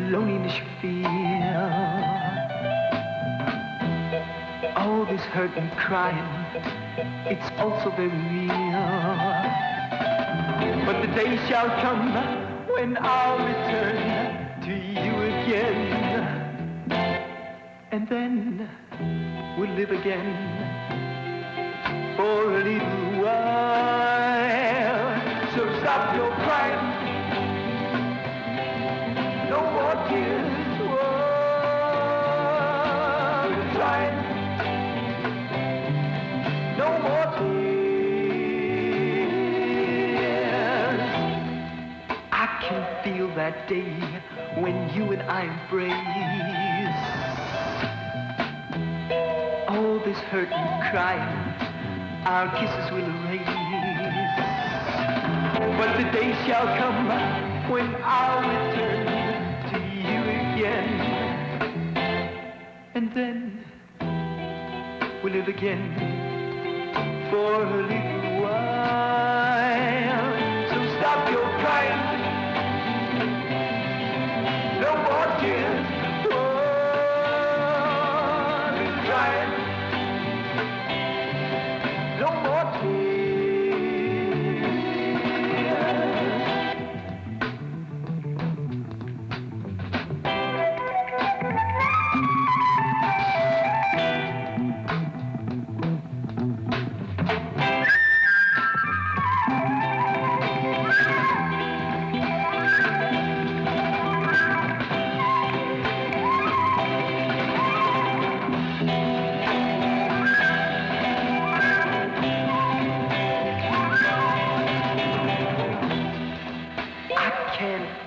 loneliness you feel, all this hurt and crying, it's also very real. But the day shall come when I'll return to you again, and then we'll live again for a little while. So stop your crying, no more tears, whoa, trying, no more tears. I can feel that day when you and I embrace, all this hurt and crying, our kisses will erase. But the day shall come when I'll return to you again, and then we'll live again for a little while. So stop your crying, no more tears, oh, crying, no more tears.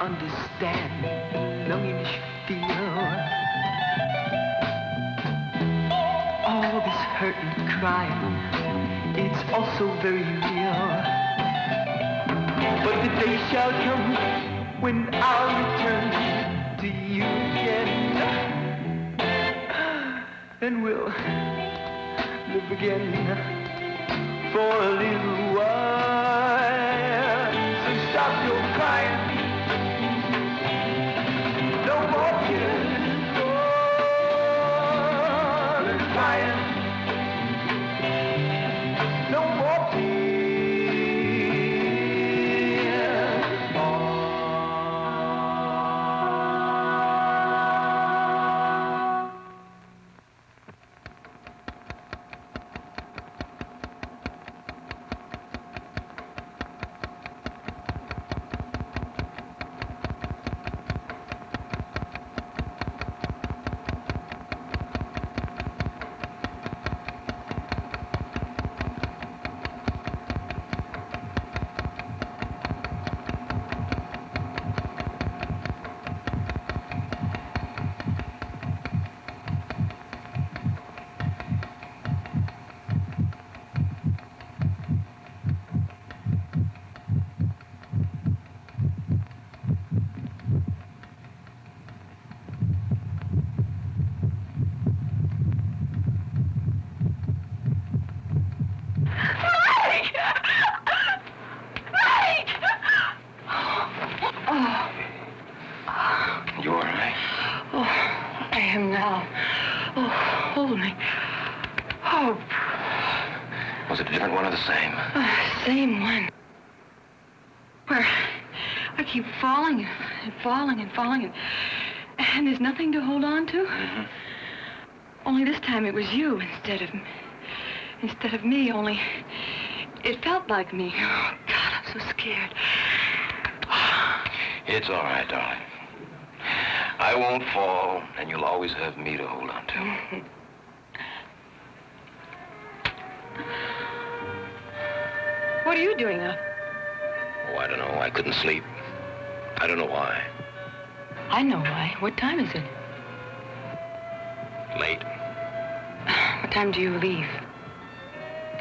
Understand loneliness you feel, all this hurt and crying, it's also very real. But the day shall come when I'll return to you again, and we'll live again for a little while. So stop your crying, no more tears, oh, crying, no more tears. Oh. Was it a different one or the same? Same one. Where I keep falling and falling and falling, and there's nothing to hold on to. Mm-hmm. Only this time it was you instead of me, only it felt like me. Oh, God, I'm so scared. It's all right, darling. I won't fall, and you'll always have me to hold on to. Mm-hmm. What are you doing up? Oh, I don't know. I couldn't sleep. I don't know why. I know why. What time is it? Late. What time do you leave?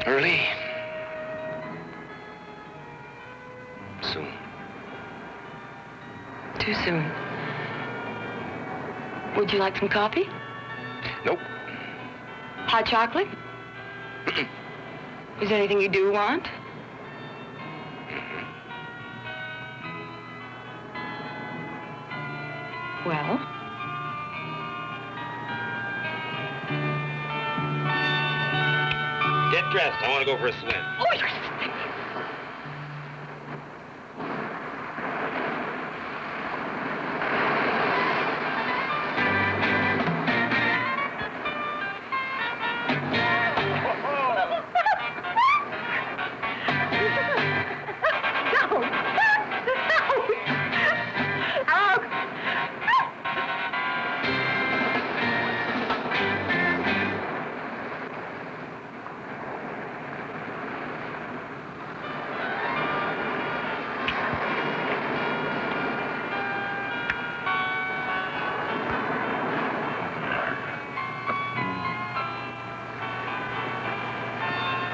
Early. Soon. Too soon. Would you like some coffee? Nope. Hot chocolate? Is there anything you do want? Well? Get dressed. I want to go for a swim. Oh, you're...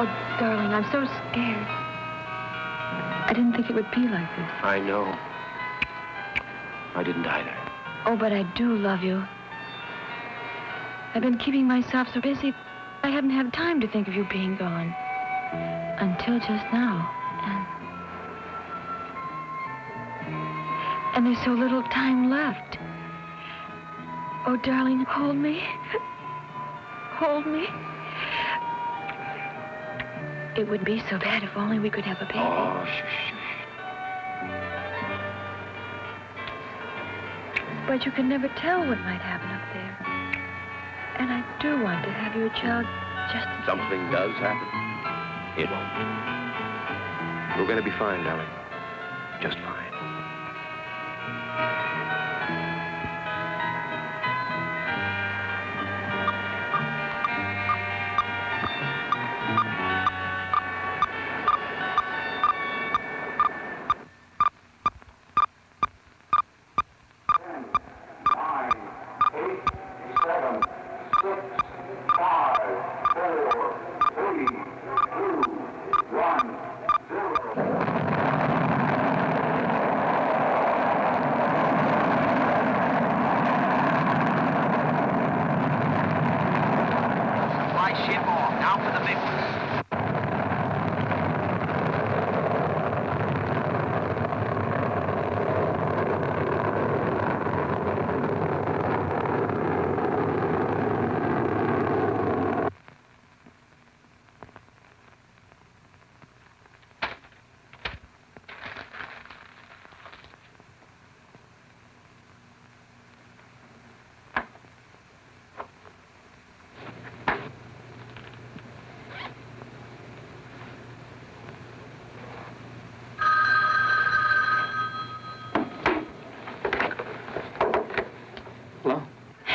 Oh, darling, I'm so scared. I didn't think it would be like this. I know. I didn't either. Oh, but I do love you. I've been keeping myself so busy, I haven't had time to think of you being gone. Until just now. And there's so little time left. Oh, darling, hold me. Hold me. It wouldn't be so bad if only we could have a baby. Oh, shush. But you can never tell what might happen up there. And I do want to have your child just the same. Something does happen. It won't. We're going to be fine, darling. Just fine.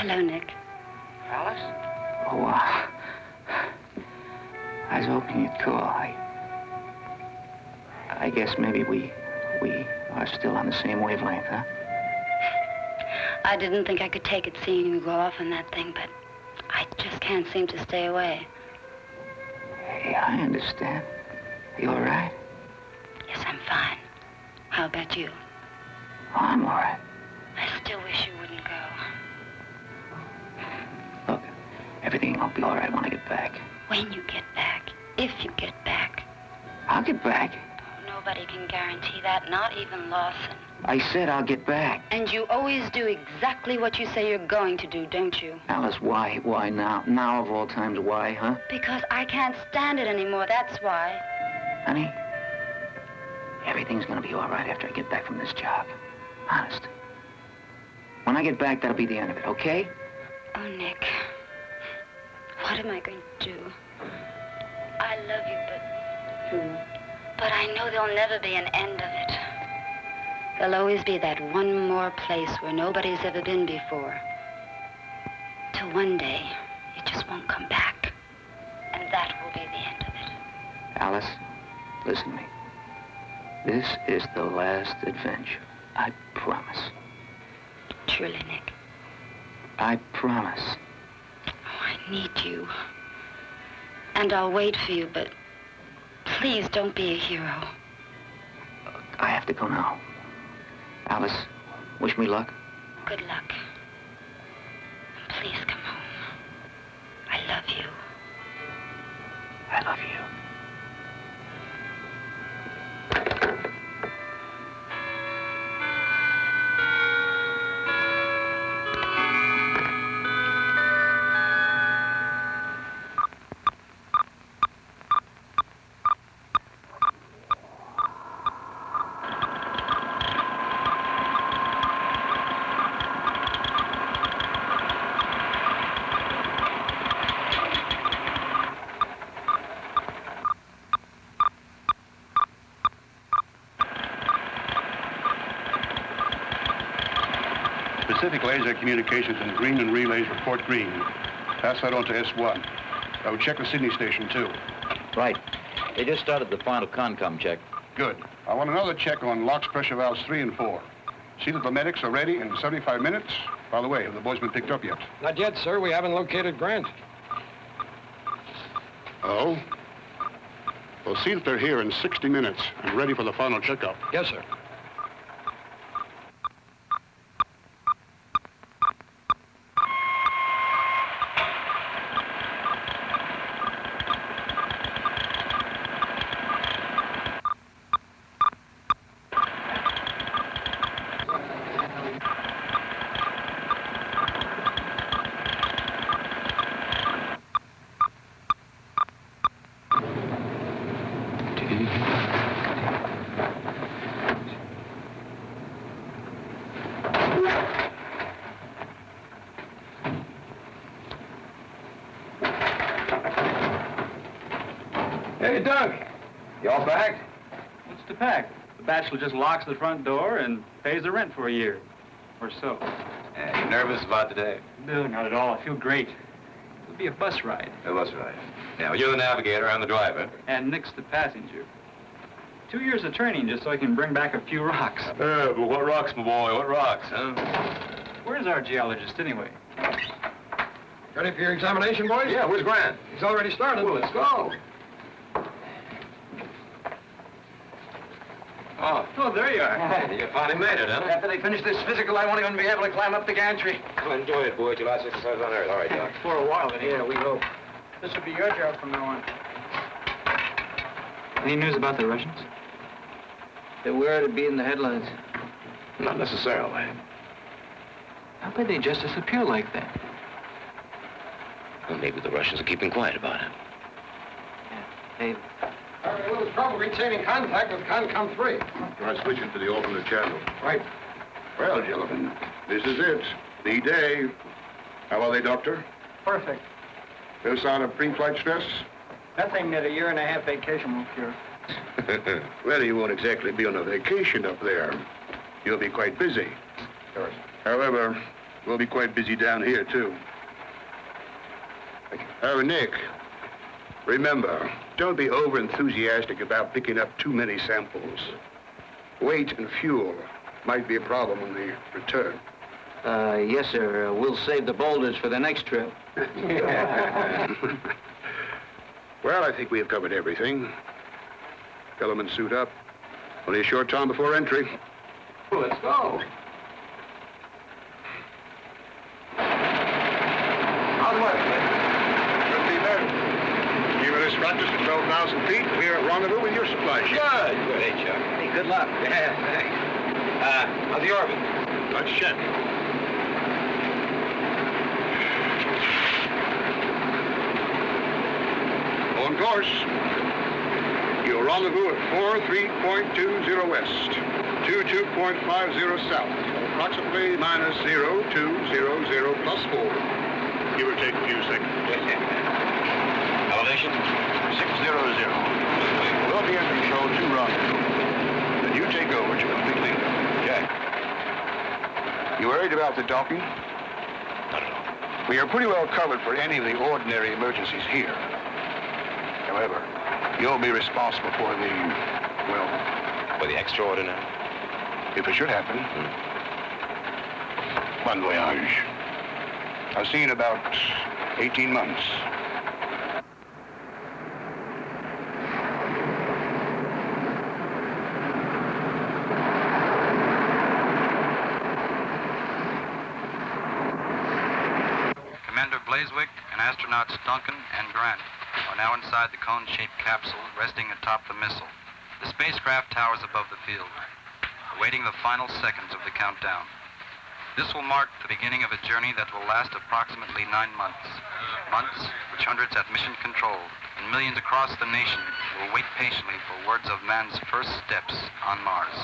Hello, Nick. Alice? Oh, I was hoping you'd call. I guess maybe we are still on the same wavelength, huh? I didn't think I could take it seeing you go off on that thing, but I just can't seem to stay away. Hey, I understand. You all right? Yes, I'm fine. How about you? Oh, I'm all right. I still wish you wouldn't go. Look, everything will be all right when I get back. When you get back, if you get back. I'll get back. Nobody can guarantee that, not even Lawson. I said I'll get back. And you always do exactly what you say you're going to do, don't you? Alice, why? Why now? Now of all times, why, huh? Because I can't stand it anymore, that's why. Honey, everything's gonna be all right after I get back from this job. Honest. When I get back, that'll be the end of it, okay? Oh, Nick. What am I going to do? I love you, but I know there'll never be an end of it. There'll always be that one more place where nobody's ever been before. Till one day, it just won't come back. And that will be the end of it. Alice, listen to me. This is the last adventure. I promise. Truly, Nick. I promise. Oh, I need you. And I'll wait for you, but please don't be a hero. I have to go now. Alice, wish me luck. Good luck. And please come home. I love you. I love you. Pacific Laser Communications and Green and Relays report green. Pass that on to S1. I will check the Sydney station, too. Right. They just started the final Concom check. Good. I want another check on locks, pressure valves 3 and 4. See that the medics are ready in 75 minutes. By the way, have the boys been picked up yet? Not yet, sir. We haven't located Grant. Oh? Well, see that they're here in 60 minutes and ready for the final checkup. Yes, sir. Hey, Doug. You all packed? What's to pack? The bachelor just locks the front door and pays the rent for a year. Or so. You nervous about today? No, not at all. I feel great. It'll be a bus ride. A bus ride. Yeah, well, you're the navigator, I'm the driver. And Nick's the passenger. 2 years of training just so I can bring back a few rocks. But what rocks, my boy? What rocks, huh? Where's our geologist, anyway? Ready for your examination, boys? Yeah, where's Grant? He's already started. Well, let's go. Oh, there you are. You finally made it, huh? After they finish this physical, I won't even be able to climb up the gantry. Well, enjoy it, boy. It's your last exercise on Earth. All right, Doc. For a while, anyway. Yeah, we hope. This will be your job from now on. Any news about the Russians? They were to be in the headlines. Not necessarily. How could they just disappear like that? Well, maybe the Russians are keeping quiet about it. They... Well, there's trouble retaining contact with Concom 3. Try switching to the alternate channel. Right. Well, gentlemen, this is it. The day. How are they, Doctor? Perfect. No sign of pre-flight stress? Nothing that a year-and-a-half vacation will cure. Well, you won't exactly be on a vacation up there. You'll be quite busy. Sure. However, we'll be quite busy down here, too. Nick, remember, don't be over-enthusiastic about picking up too many samples. Weight and fuel might be a problem on the return. Yes, sir. We'll save the boulders for the next trip. Well, I think we have covered everything. Gentlemen, suit up. Only a short time before entry. Well, let's go. How's the weather, Clair? Couldn't be better. Even this practice at 12,000 feet, we're at rendezvous with your supply ship. Good. Good. Hey, Chuck. Hey, good luck. Yeah, thanks. How's the orbit? Touch check. On course. Your rendezvous at 43.20 west, 22.50 south, approximately minus 0200 plus 4. Give or take a few seconds. Elevation? 600. We'll be in control 2 rendezvous. Then you take over to complete lead. Jack. You worried about the docking? Not at all. We are pretty well covered for any of the ordinary emergencies here. However, you'll be responsible for the, well... For the extraordinary? If it should happen. Bon voyage. I'll see you in about 18 months. Commander Blaiswick and astronauts Duncan and Grant are now inside the cone-shaped capsule resting atop the missile. The spacecraft towers above the field, awaiting the final seconds of the countdown. This will mark the beginning of a journey that will last approximately 9 months. Months which hundreds at mission control and millions across the nation will wait patiently for words of man's first steps on Mars.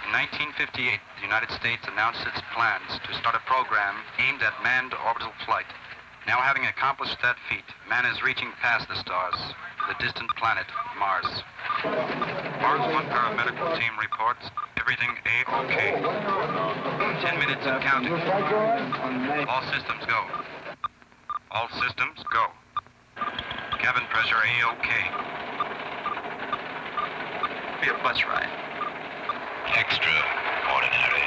In 1958, the United States announced its plans to start a program aimed at manned orbital flight. Now, having accomplished that feat, man is reaching past the stars to the distant planet Mars. Mars One paramedical team reports Everything A-OK. 10 minutes and counting. All systems go. All systems go. Cabin pressure A-OK. Be a bus ride. Extraordinary.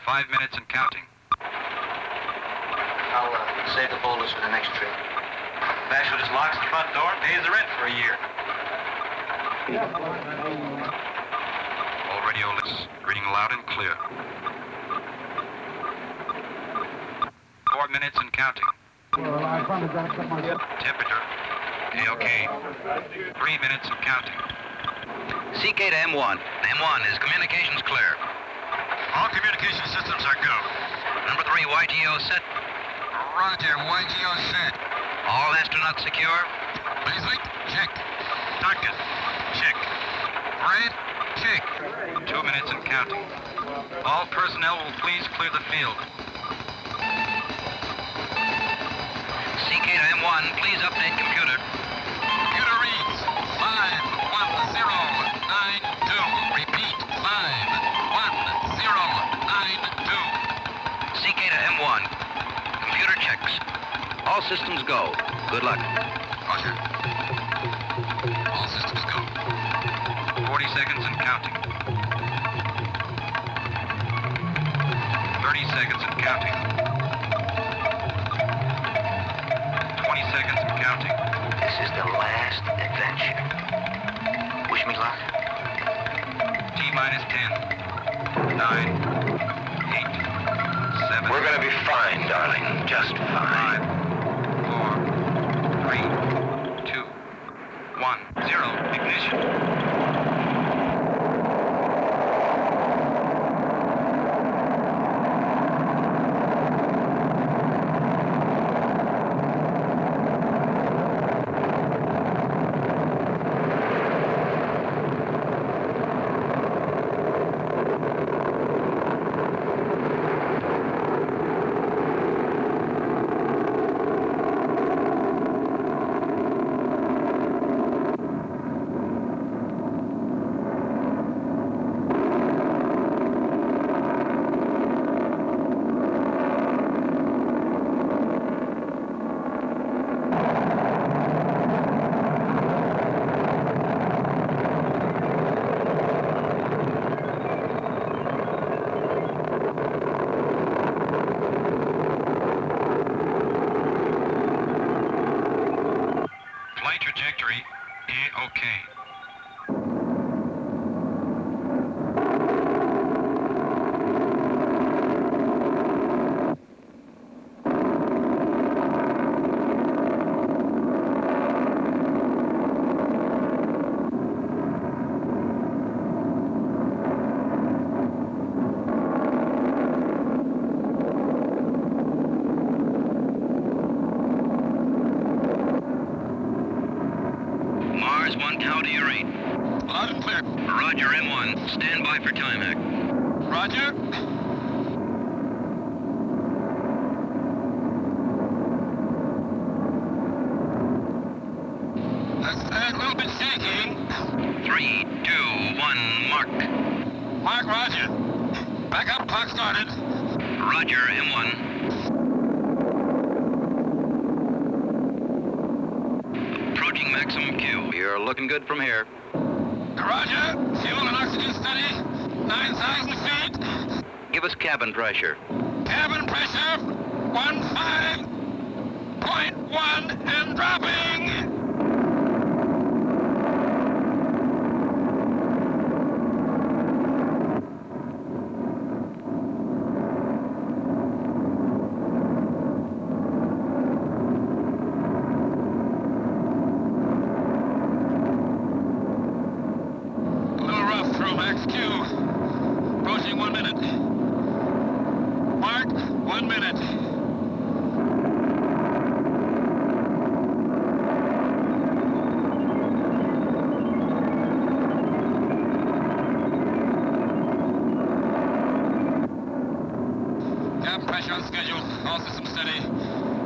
5 minutes and counting. I'll save the boulders for the next trip. Bachelor just locks the front door and pays the rent for a year. All radio lists reading loud and clear. 4 minutes and counting. Temperature A-OK. 3 minutes and counting. CK to M1. M1, is communications clear? All communication systems are go. Number 3, YGO set. Roger, YGO set. All astronauts secure? Blaiswick, check. Duncan, check. Brand, check. 2 minutes and counting. All personnel will please clear the field. CK to M1, please update computer. Computer reads 51092. Repeat, 51092. CK to M1. Computer checks. All systems go. Good luck. Roger. All systems go. 40 seconds and counting. 30 seconds and counting. 20 seconds and counting. This is the last adventure. Wish me luck. T-minus 10. 9. 8. 7. We're gonna be fine, darling. Just fine. 5, 4, 3, 2, 1, 0. Ignition. Flight trajectory A-OK. Mars 1 Tau to your 8. Loud and clear. Roger, M1. Stand by for time hack. Roger. That's a little bit shaking. 3, 2, 1, mark. Mark, roger. Back up, clock started. Roger, M1. Approaching maximum Q. You're looking good from here. Roger. Fuel and oxygen steady. 9,000 feet. Give us cabin pressure. Cabin pressure 15.1 and dropping. A little rough through max Q. Approaching 1 minute. Mark, 1 minute. Cabin pressure on schedule. All systems steady.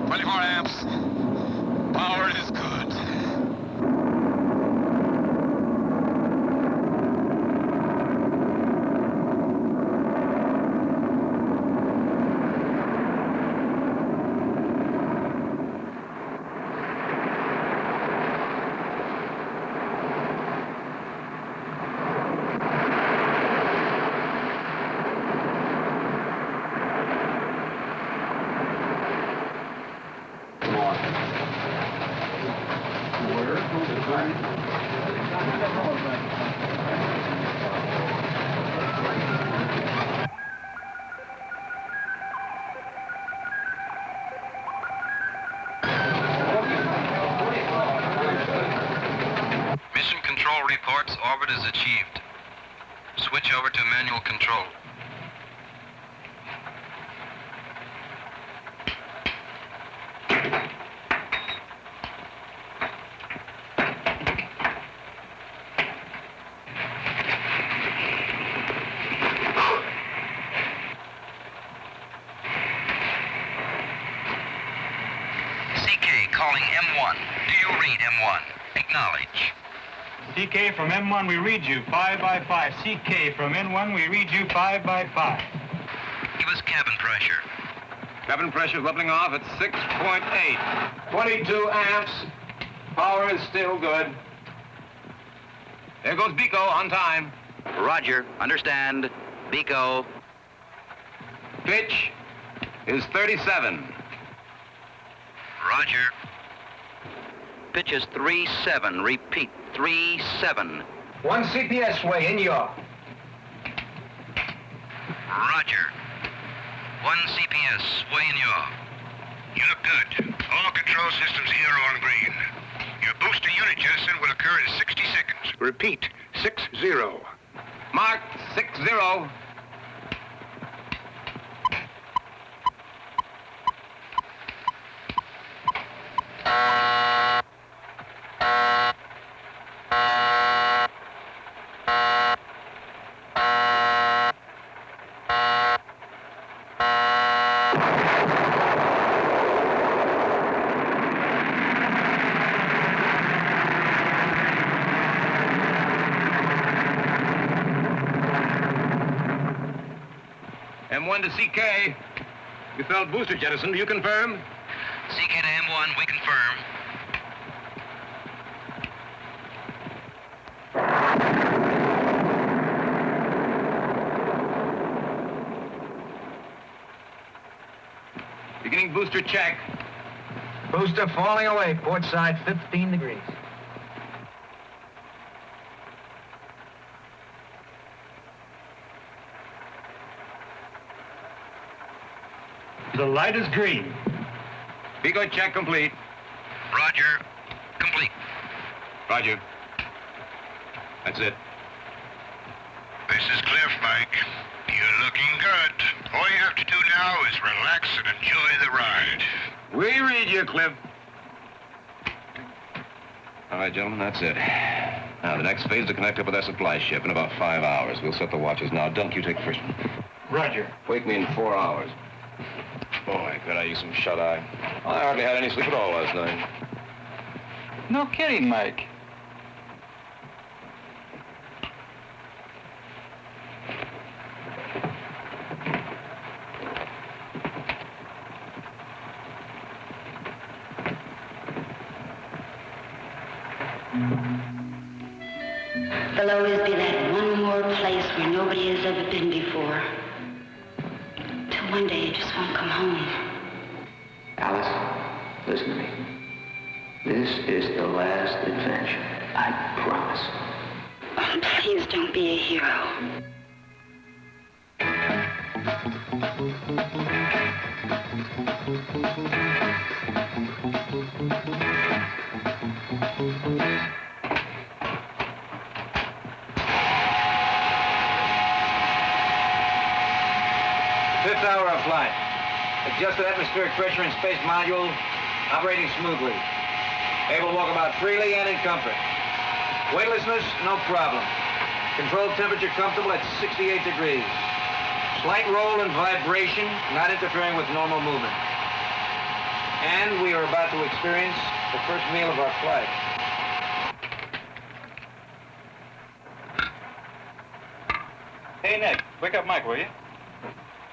24 amps. Power is good. Mission Control reports orbit is achieved. Switch over to manual control. CK calling M1. Do you read M1? Acknowledge. CK from M1, we read you 5 by 5. CK from N1, we read you 5 by 5. Give us cabin pressure. Cabin pressure leveling off at 6.8. 22 amps. Power is still good. There goes Beco on time. Roger. Understand. Beco. Pitch is 37. Roger. Pitch is 3-7. Repeat, 3-7. 1 CPS way in yaw. Roger. 1 CPS, sway in yaw. You look good. All control systems here are on green. Your booster unit jettison will occur in 60 seconds. Repeat, 6-0. Mark 6-0. M1 to CK. You felt booster jettison. Do you confirm? CK to M1, we confirm. Beginning booster check. Booster falling away, port side 15 degrees. The light is green. Beco check complete. Roger. Complete. Roger. That's it. This is Cliff, Mike. You're looking good. All you have to do now is relax and enjoy the ride. We read you, Cliff. All right, gentlemen, that's it. Now, the next phase is to connect up with our supply ship in about 5 hours. We'll set the watches now. Dunk, you take the first one. Roger. Wake me in 4 hours. Boy, could I use some shut-eye. I hardly had any sleep at all last night. No kidding, Mike. There'll always be that one more place where nobody has ever been before. Till one day you just won't come home. Alice, listen to me. This is the last adventure. I promise. Oh, please don't be a hero. Fifth hour of flight. Adjusted atmospheric pressure and space module operating smoothly. Able to walk about freely and in comfort. Weightlessness, no problem. Controlled temperature comfortable at 68 degrees. Slight roll and vibration, not interfering with normal movement. And we are about to experience the first meal of our flight. Hey, Nick, wake up Mike, will you?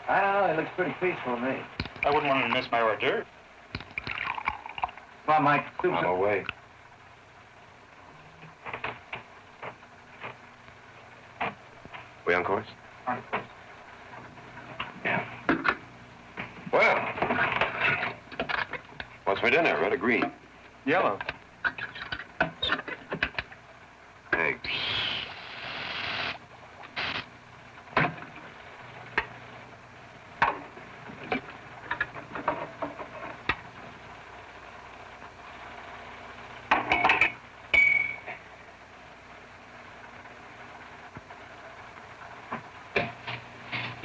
I don't know, it looks pretty peaceful to me. I wouldn't want him to miss my hors d'oeuvre. Come on, Mike. On our way. We on course? Yeah. Well, what's for dinner? Red or green? Yellow.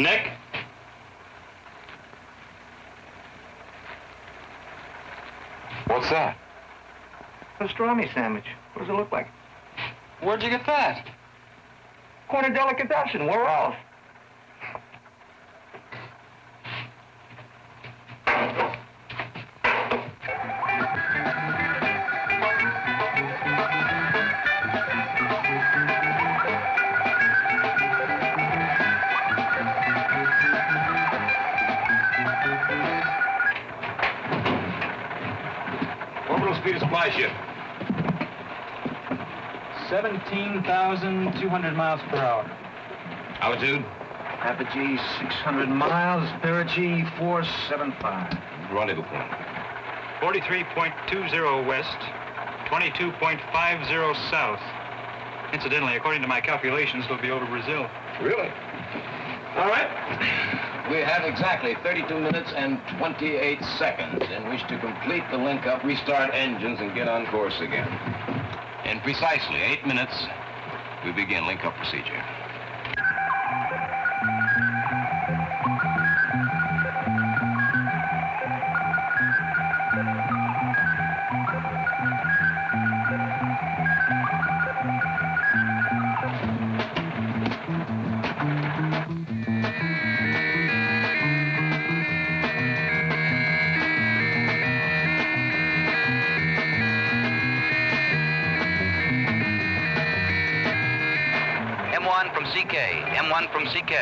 Nick? What's that? Pastrami sandwich. What does it look like? Where'd you get that? Corner delicatessen. We're off. Orbital speed of supply ship. 17,200 miles per hour. Altitude? Apogee 600 miles. Perigee 475. Rendezvous point. 43.20 west, 22.50 south. Incidentally, according to my calculations, they'll be over Brazil. Really? All right. We have exactly 32 minutes and 28 seconds in which to complete the link-up, restart engines, and get on course again. In precisely 8 minutes, we begin link-up procedure. M1 from CK. M1 from CK.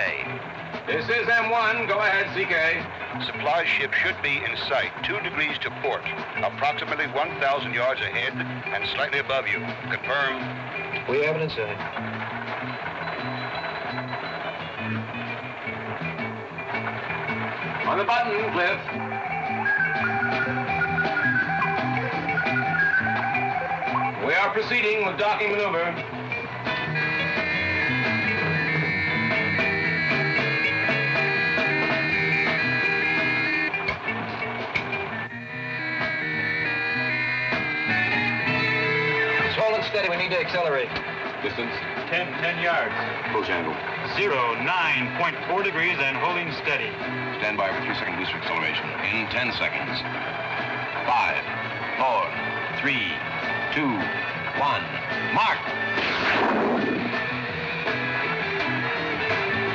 This is M1. Go ahead, CK. Supply ship should be in sight, 2 degrees to port, approximately 1,000 yards ahead and slightly above you. Confirm. We have it inside. On the button, Cliff. We are proceeding with docking maneuver. Steady, we need to accelerate. Distance? 10 yards. Approach angle. 9.4 degrees and holding steady. Stand by for 3-second booster acceleration. In 10 seconds. 5, 4, 3, 2, 1. Mark!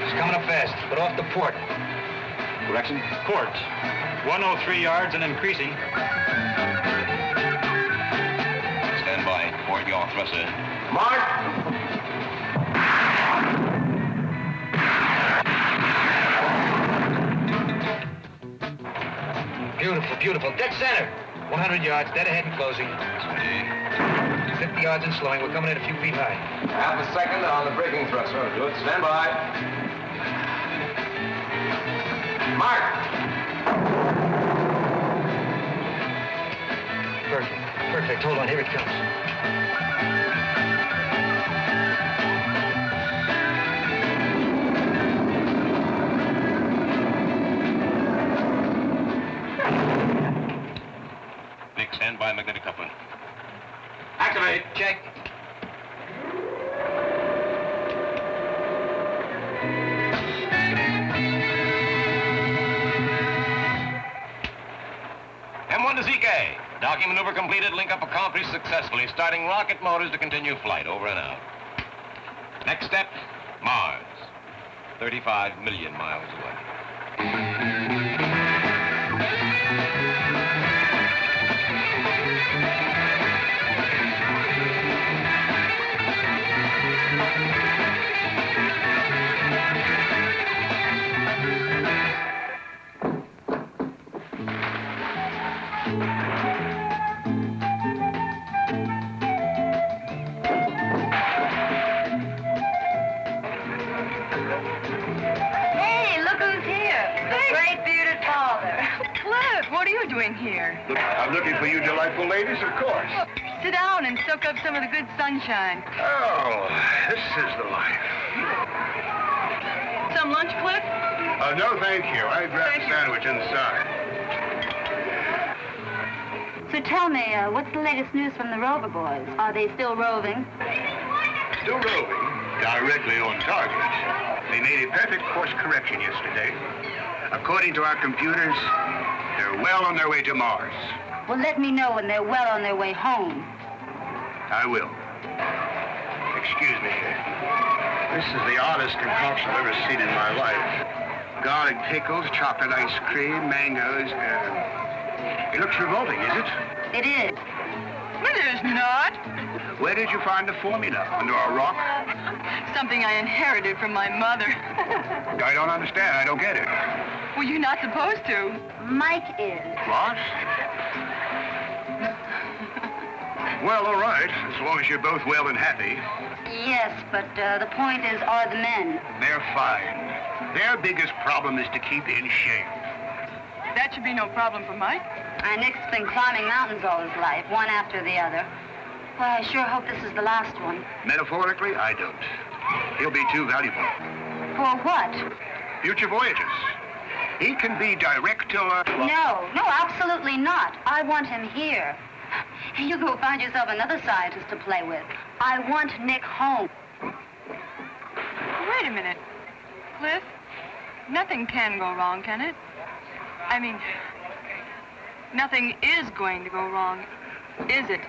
It's coming up fast, but off the port. Correction? Port. 103 yards and increasing. Stand by. Port yaw thruster. Mark! Beautiful, beautiful. Dead center. 100 yards, dead ahead and closing. 50 yards and slowing. We're coming in a few feet high. Half a second on the braking thruster. Good. Stand by. Mark! Perfect. Perfect. Hold on. Here it comes. Nick, stand by magnetic coupling. Activate. Check. M1 to ZK. Docking maneuver completed. Link-up accomplished successfully. Starting rocket motors to continue flight. Over and out. Next step, Mars. 35 million miles away. Hey, look who's here. The great bearded father. Cliff, what are you doing here? Look, I'm looking for you delightful ladies, of course. Sit down and soak up some of the good sunshine. Oh, this is the life. Some lunch, Cliff? No, thank you. I grabbed a sandwich inside. So tell me, what's the latest news from the Rover boys? Are they still roving? Still roving, directly on target. They made a perfect course correction yesterday. According to our computers, they're well on their way to Mars. Well, let me know when they're well on their way home. I will. Excuse me. This is the oddest concoction I've ever seen in my life. Garlic pickles, chocolate ice cream, mangoes. It looks revolting, is it? It is. It is not. Where did you find the formula? Under a rock? Something I inherited from my mother. I don't understand. I don't get it. Well, you're not supposed to. Mike is. What? Well, all right, as long as you're both well and happy. Yes, but the point is, are the men? They're fine. Their biggest problem is to keep in shape. That should be no problem for Mike. Nick's been climbing mountains all his life, one after the other. Well, I sure hope this is the last one. Metaphorically, I don't. He'll be too valuable. For what? Future voyages. He can be director... No, absolutely not. I want him here. You go find yourself another scientist to play with. I want Nick home. Wait a minute. Cliff, nothing can go wrong, can it? I mean, nothing is going to go wrong, is it?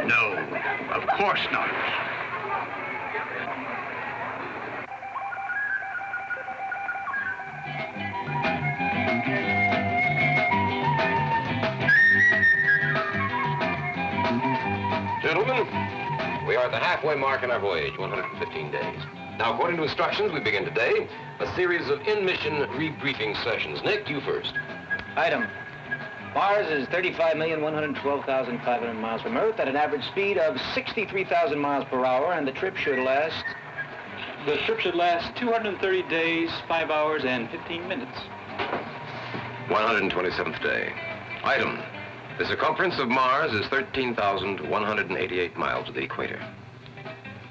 No, of course not. Gentlemen, we are at the halfway mark in our voyage, 115 days. Now, according to instructions, we begin today a series of in-mission rebriefing sessions. Nick, you first. Item. Mars is 35,112,500 miles from Earth at an average speed of 63,000 miles per hour, and the trip should last... The trip should last 230 days, 5 hours, and 15 minutes. 127th day. Item. The circumference of Mars is 13,188 miles to the equator.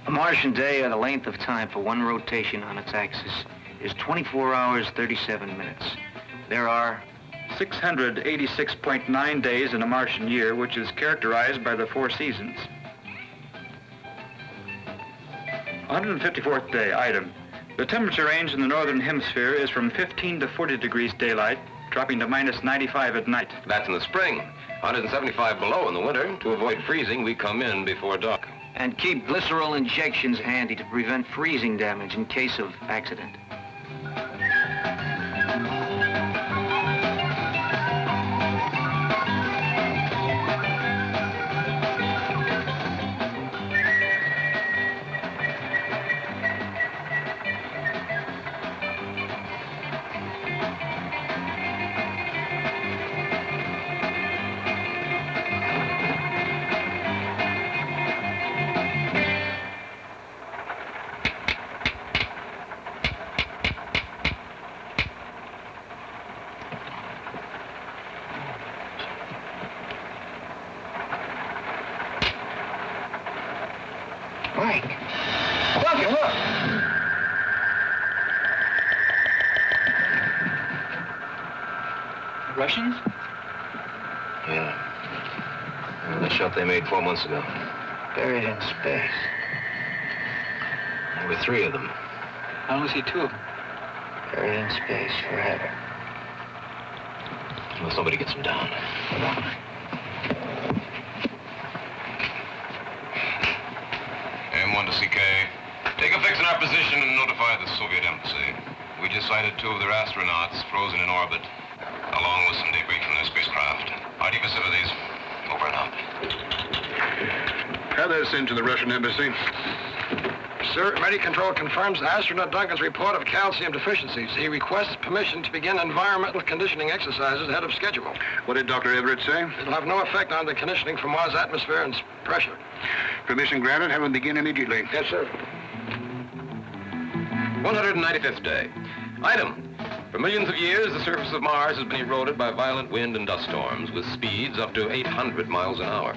A Martian day, or the length of time for one rotation on its axis, is 24 hours, 37 minutes. There are 686.9 days in a Martian year, which is characterized by the 4 seasons. 154th day. Item. The temperature range in the northern hemisphere is from 15 to 40 degrees daylight, dropping to minus 95 at night. That's in the spring. 175 below in the winter. To avoid freezing, we come in before dark. And keep glycerol injections handy to prevent freezing damage in case of accident. Mike. Duncan, look. Russians? Yeah. The shot they made 4 months ago. Buried in space. There were 3 of them. I only see 2 of them. Buried in space forever. Well, somebody gets them down. M1 to CK. Take a fix in our position and notify the Soviet embassy. We just sighted 2 of their astronauts frozen in orbit, along with some debris from their spacecraft. ID facilities. Over and out. Have this into the Russian embassy. Sir, Medi Control confirms astronaut Duncan's report of calcium deficiencies. He requests permission to begin environmental conditioning exercises ahead of schedule. What did Dr. Everett say? It'll have no effect on the conditioning for Mars' atmosphere and pressure. Permission granted. Have him begin immediately. Yes, sir. 195th day. Item. For millions of years, the surface of Mars has been eroded by violent wind and dust storms with speeds up to 800 miles an hour.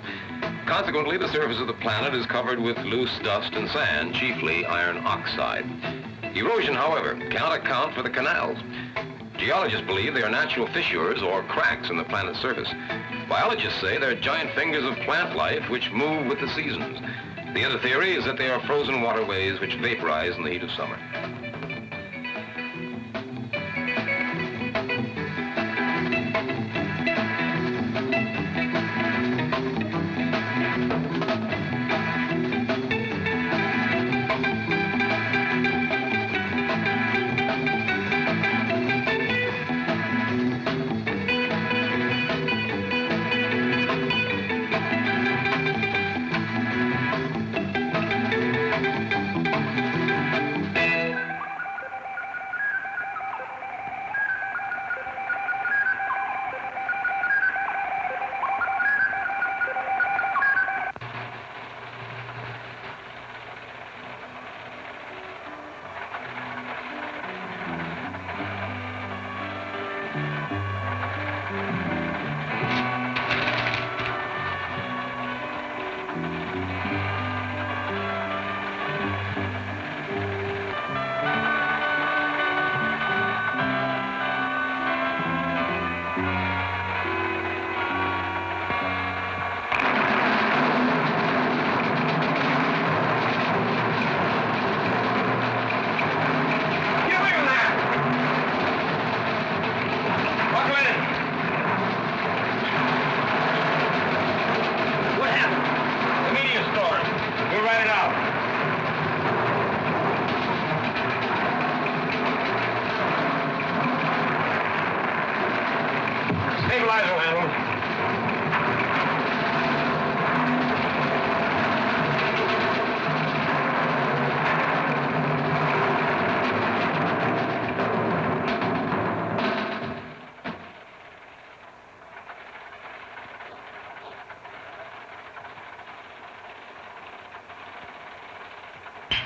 Consequently, the surface of the planet is covered with loose dust and sand, chiefly iron oxide. Erosion, however, cannot account for the canals. Geologists believe they are natural fissures or cracks in the planet's surface. Biologists say they're giant fingers of plant life which move with the seasons. The other theory is that they are frozen waterways which vaporize in the heat of summer.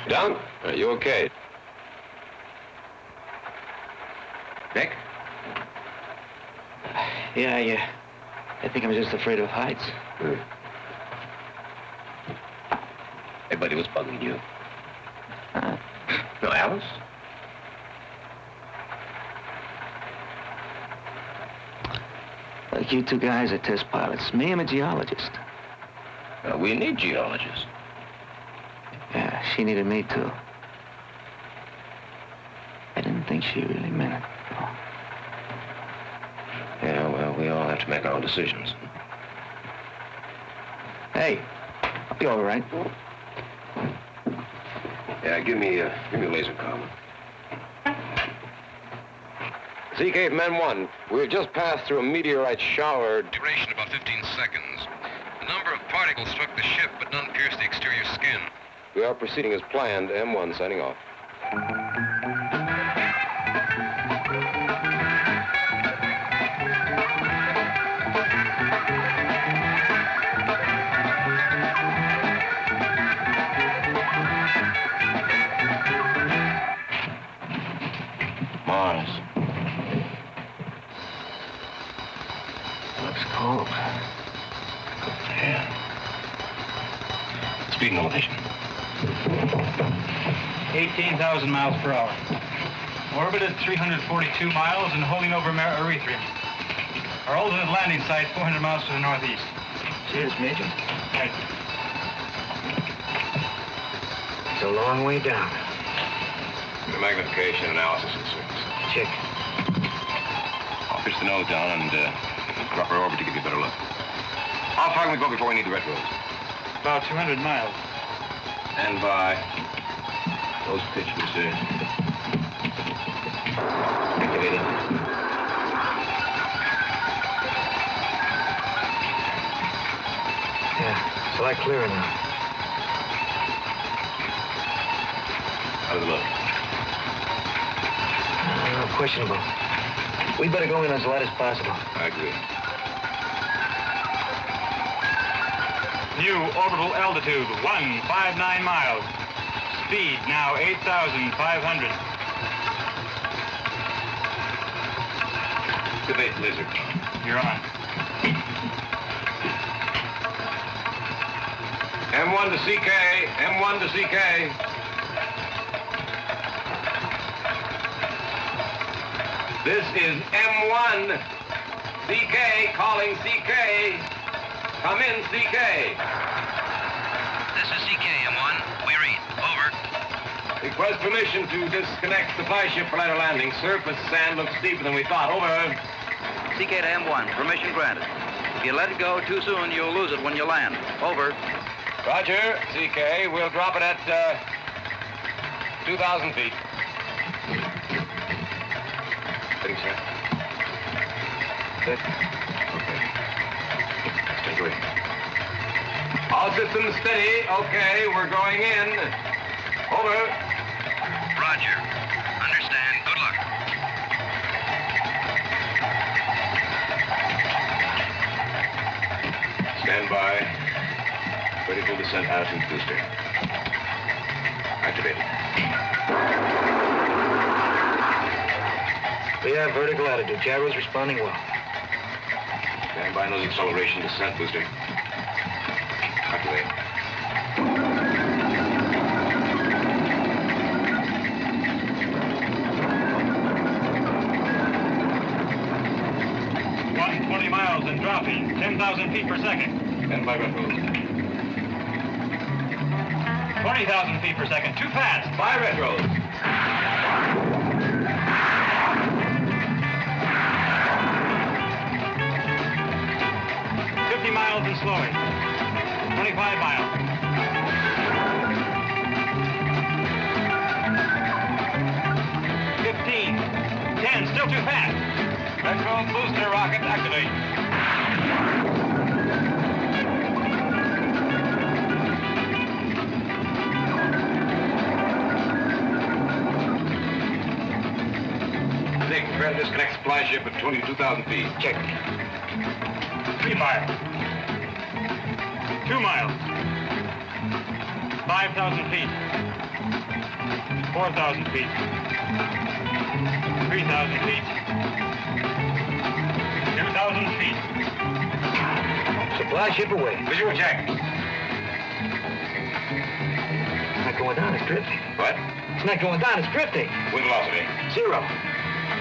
Dunk, are you okay? Nick? Yeah, I think I'm just afraid of heights. Hey, buddy, what's bugging you? No, Alice? Like you two guys are test pilots. Me, I'm a geologist. We need geologists. Yeah, she needed me too. I didn't think she really meant it. Yeah, well, we all have to make our own decisions. Hey, I'll be all right. Yeah, give me a laser comm. ZK from N1, we've just passed through a meteorite shower. Duration about 15 seconds. A number of particles struck the ship, but none pierced the exterior skin. We are proceeding as planned. M1 signing off. Mars. Looks cold. Yeah. Speed and elevation. 18,000 miles per hour. Orbit at 342 miles and holding over Erythrium. Our ultimate landing site 400 miles to the northeast. Cheers, Major. Right. It's a long way down. The magnification analysis and surface. Check. I'll pitch the nose down and drop our orbit to give you a better look. How far can we go before we need the red roads? About 200 miles. And by those pictures there. Activated. Yeah, it's a lot clearer now. How's it look? Questionable. We better go in as light as possible. I agree. New orbital altitude, 159 miles. Speed now 8,500. Activate laser. You're on. M1 to CK. M1 to CK. This is M1. CK calling CK. Come in, CK. This is CK, M1. We read. Over. Request permission to disconnect supply ship for later landing. Surface sand looks steeper than we thought. Over. CK to M1. Permission granted. If you let it go too soon, you'll lose it when you land. Over. Roger, CK. We'll drop it at 2,000 feet. Ready, sir? Good. Okay. Stay good. All systems steady. Okay, we're going in. Over. Roger. Understand. Good luck. Stand by. Vertical descent attitude booster. Activated. We have vertical attitude. Gyro's responding well. Stand by nose acceleration descent booster. Activate. Miles and dropping, 10,000 feet per second. Stand by retros. 20,000 feet per second, too fast. By retros. 50 miles and slowing. 25 miles. 15. 10, still too fast. Retro booster rocket activate. Nick, prepare to disconnect supply ship at 22,000 feet. Check. 3 miles. 2 miles. 5,000 feet. 4,000 feet. 3,000 feet. 2,000 feet. Supply ship away. Visual check. It's not going down, it's drifting. What? It's not going down, it's drifting. Wind velocity. 0.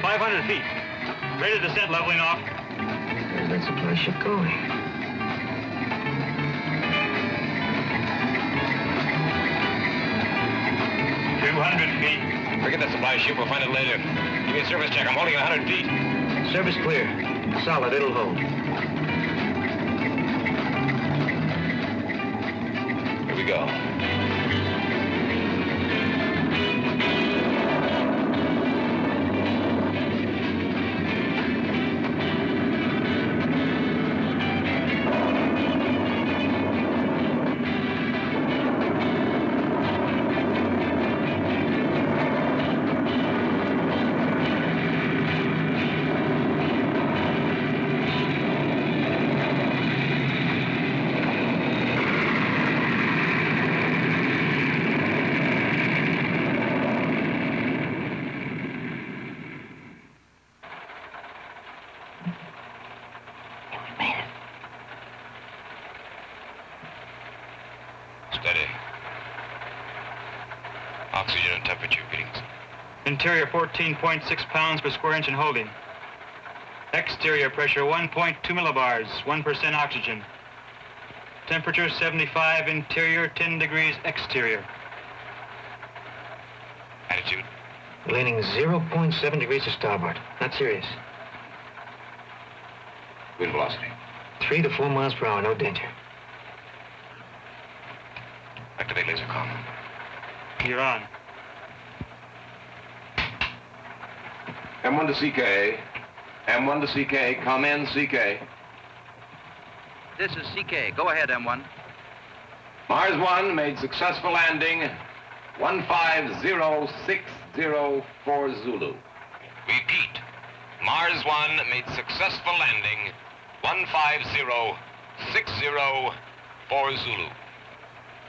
500 feet. Rate of descent leveling off. Where's that supply ship going? feet. Forget that supply ship. We'll find it later. Give me a service check. I'm holding 100 feet. Service clear. Solid, it'll hold. Here we go. Steady. Oxygen and temperature readings. Interior 14.6 pounds per square inch and holding. Exterior pressure 1.2 millibars, 1% oxygen. Temperature 75 interior, 10 degrees exterior. Attitude. Leaning 0.7 degrees to starboard. Not serious. Wind velocity. 3 to 4 miles per hour, no danger. Activate laser comm. You're on. M1 to CK. M1 to CK. Come in, CK. This is CK. Go ahead, M1. Mars 1 made successful landing. 15060 Zulu. Repeat. Mars 1 made successful landing. 15060 Zulu.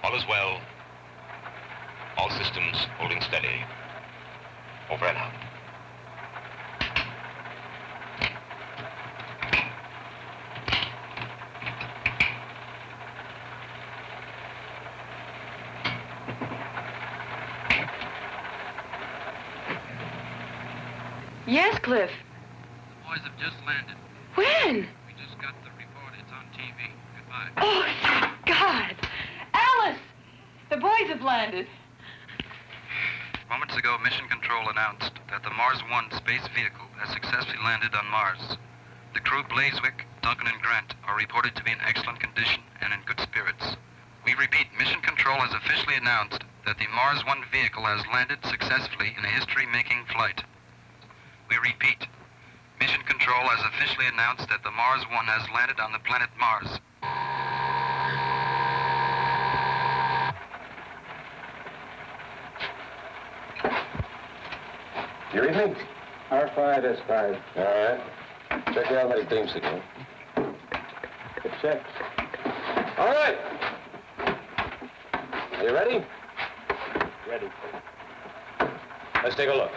All is well. All systems holding steady. Over and out. Yes, Cliff. The boys have just landed. When? We just got the report. It's on TV. Goodbye. Oh, thank God. Alice! The boys have landed. Moments ago, Mission Control announced that the Mars 1 space vehicle has successfully landed on Mars. The crew, Blazewick, Duncan, and Grant, are reported to be in excellent condition and in good spirits. We repeat, Mission Control has officially announced that the Mars 1 vehicle has landed successfully in a history-making flight. We repeat, Mission Control has officially announced that the Mars 1 has landed on the planet Mars. You read me? R5, S5. All right. Check the automatic beam signal. It checks. All right. Are you ready? Ready. Let's take a look.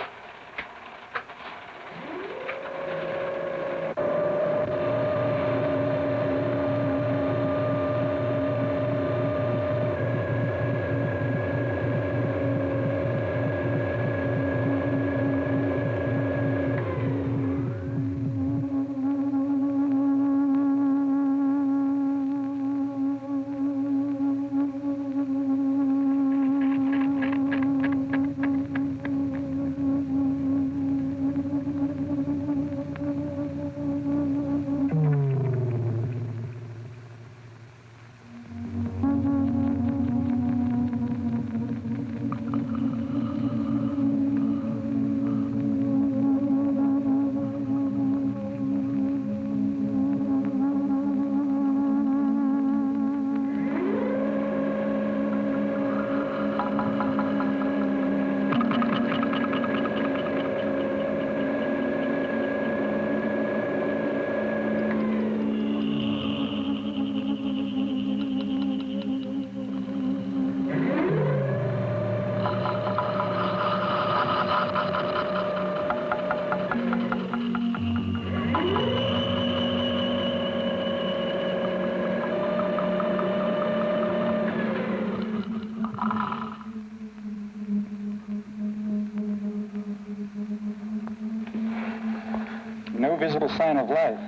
visible sign of life.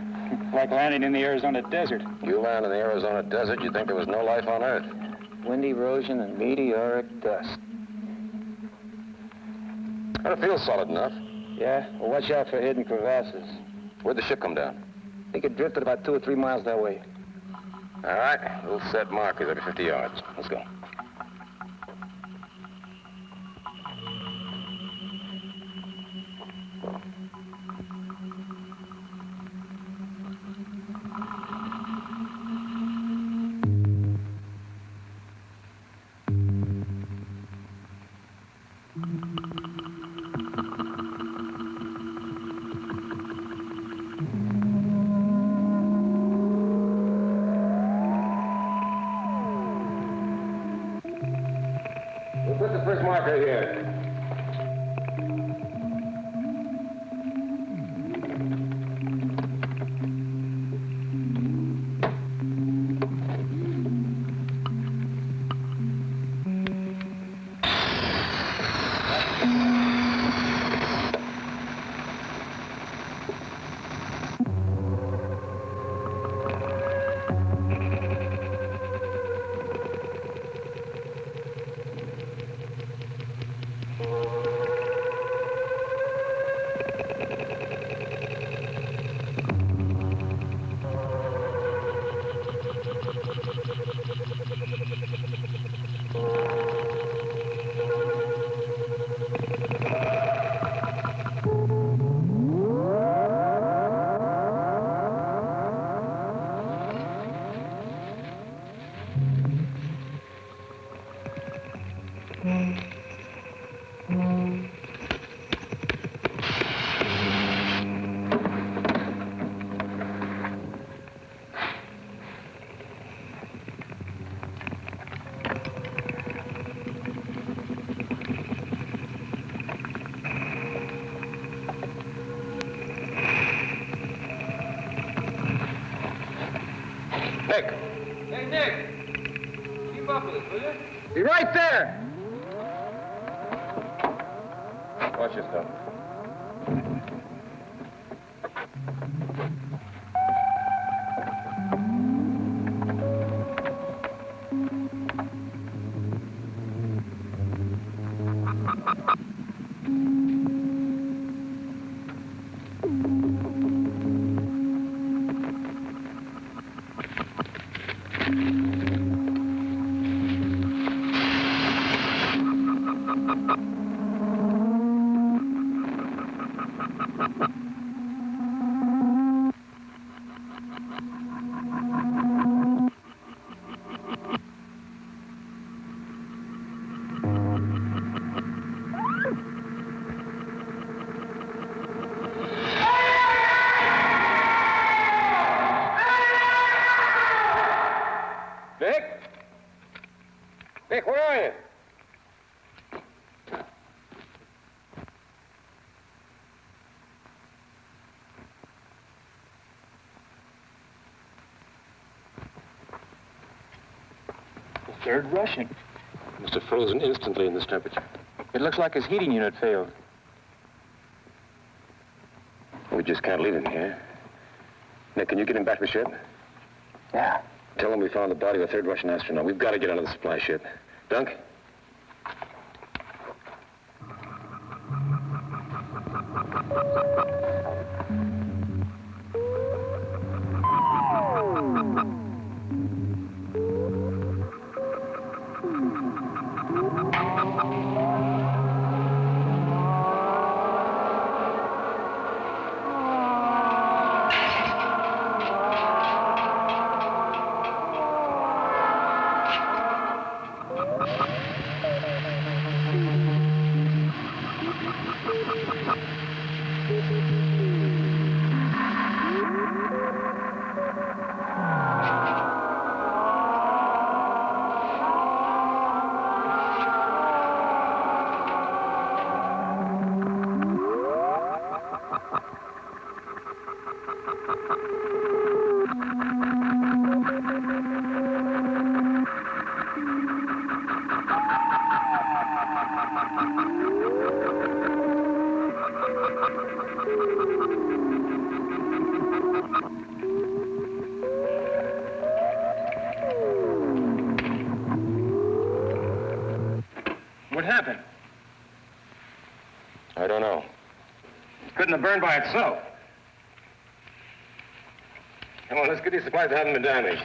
Like landing in the Arizona desert. You land in the Arizona desert, you'd think there was no life on Earth. Wind erosion and meteoric dust. But it feels solid enough. Yeah? Well, watch out for hidden crevasses. Where'd the ship come down? I think it drifted about 2 or 3 miles that way. All right, we'll set markers every 50 yards. Let's go. What's the first marker here? Nick! Hey, Nick! Keep up with us, will you? Be right there! Watch yourself. Nick, where are you? The third Russian. Must have frozen instantly in this temperature. It looks like his heating unit failed. We just can't leave him here. Nick, can you get him back to the ship? Yeah. Tell him we found the body of a third Russian astronaut. We've got to get onto the supply ship. Dunk? What happened? I don't know. It couldn't have burned by itself. Come on, let's get these supplies that haven't been damaged.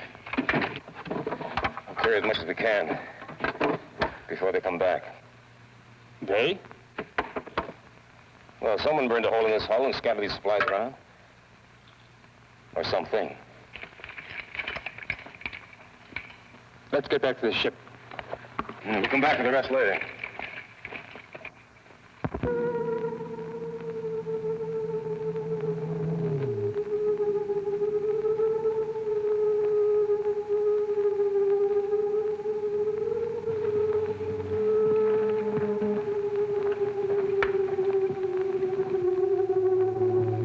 I'll clear as much as we can before they come back. They? Well, someone burned a hole in this hull and scattered these supplies around. Or something. Let's get back to the ship. We'll come back for the rest later.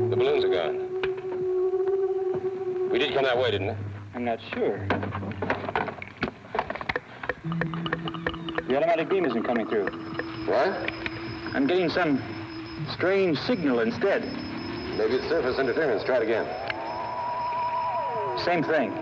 The balloons are gone. We did come that way, didn't we? I'm not sure. The automatic beam isn't coming through. What? I'm getting some strange signal instead. Maybe it's surface interference. Try it again. Same thing.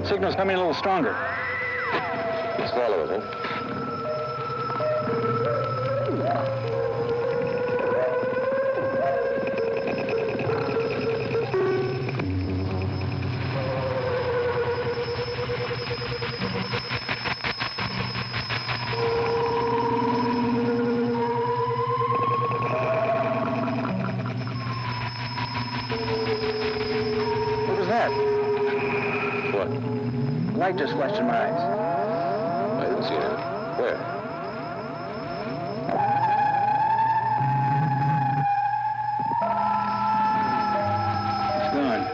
Signal's coming a little stronger. Let's follow it, huh? What was that? What? Light just flashed in my eyes. I didn't see it. Where? It's gone.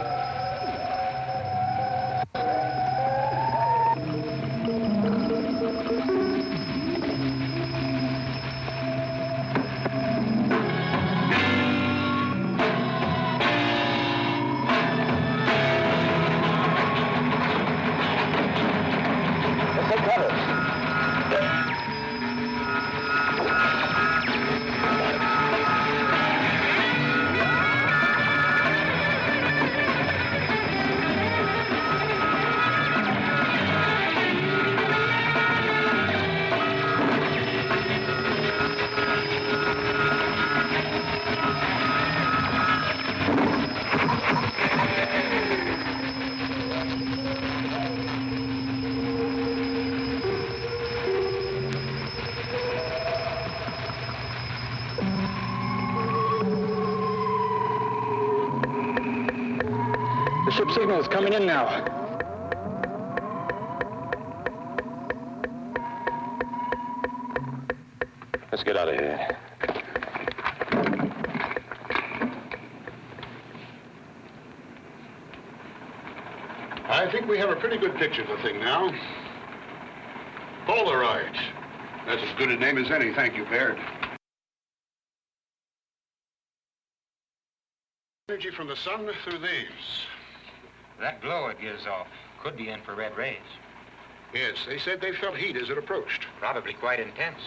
The ship signal is coming in now. Let's get out of here. I think we have a pretty good picture of the thing now. Polaroid. That's as good a name as any. Thank you, Baird. Energy from the sun through these. That glow it gives off could be infrared rays. Yes, they said they felt heat as it approached. Probably quite intense.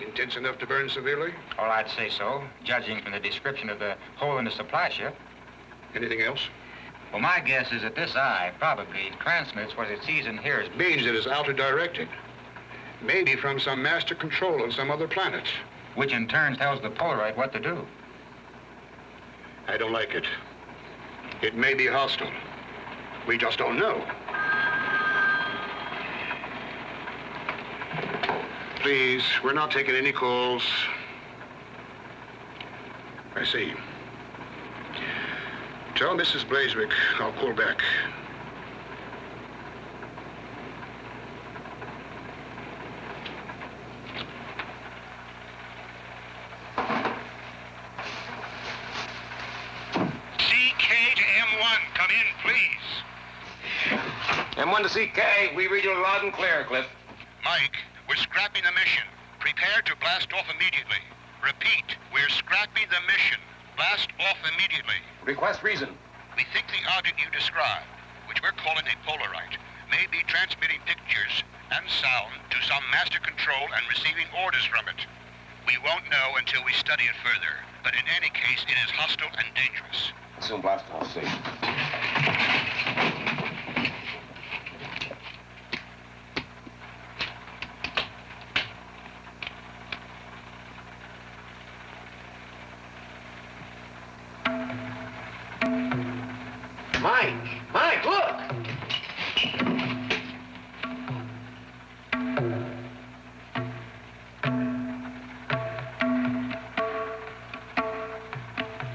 Intense enough to burn severely? Oh, I'd say so, judging from the description of the hole in the supply ship. Anything else? Well, my guess is that this eye probably transmits what it sees and hears. Means it is outer-directed. Maybe from some master control on some other planet. Which in turn tells the Polaroid what to do. I don't like it. It may be hostile. We just don't know. Please, we're not taking any calls. I see. Tell Mrs. Blaiswick I'll call back. CK to M1, come in, please. M1 to CK, we read you loud and clear, Cliff. Mike, We're scrapping the mission. Prepare to blast off immediately. Repeat, we're scrapping the mission. Blast off immediately. Request reason. We think the object you described, which we're calling a Polaroid, may be transmitting pictures and sound to some master control and receiving orders from it. We won't know until we study it further, but in any case, it is hostile and dangerous. Assume blast off safe. Mike, look!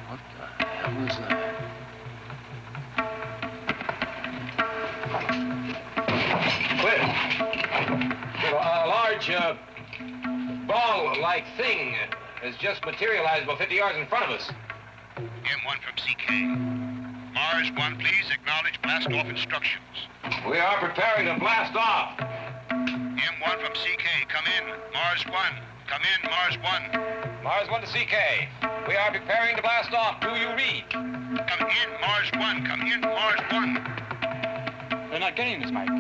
What the hell is that? Cliff, a large, ball-like thing has just materialized about 50 yards in front of us. M1 from CK. Mars 1, please acknowledge blast-off instructions. We are preparing to blast off. M1 from CK, come in. Mars 1. Come in, Mars 1. Mars 1 to CK. We are preparing to blast off. Do you read? Come in, Mars 1. Come in, Mars 1. They're not getting this, Mike.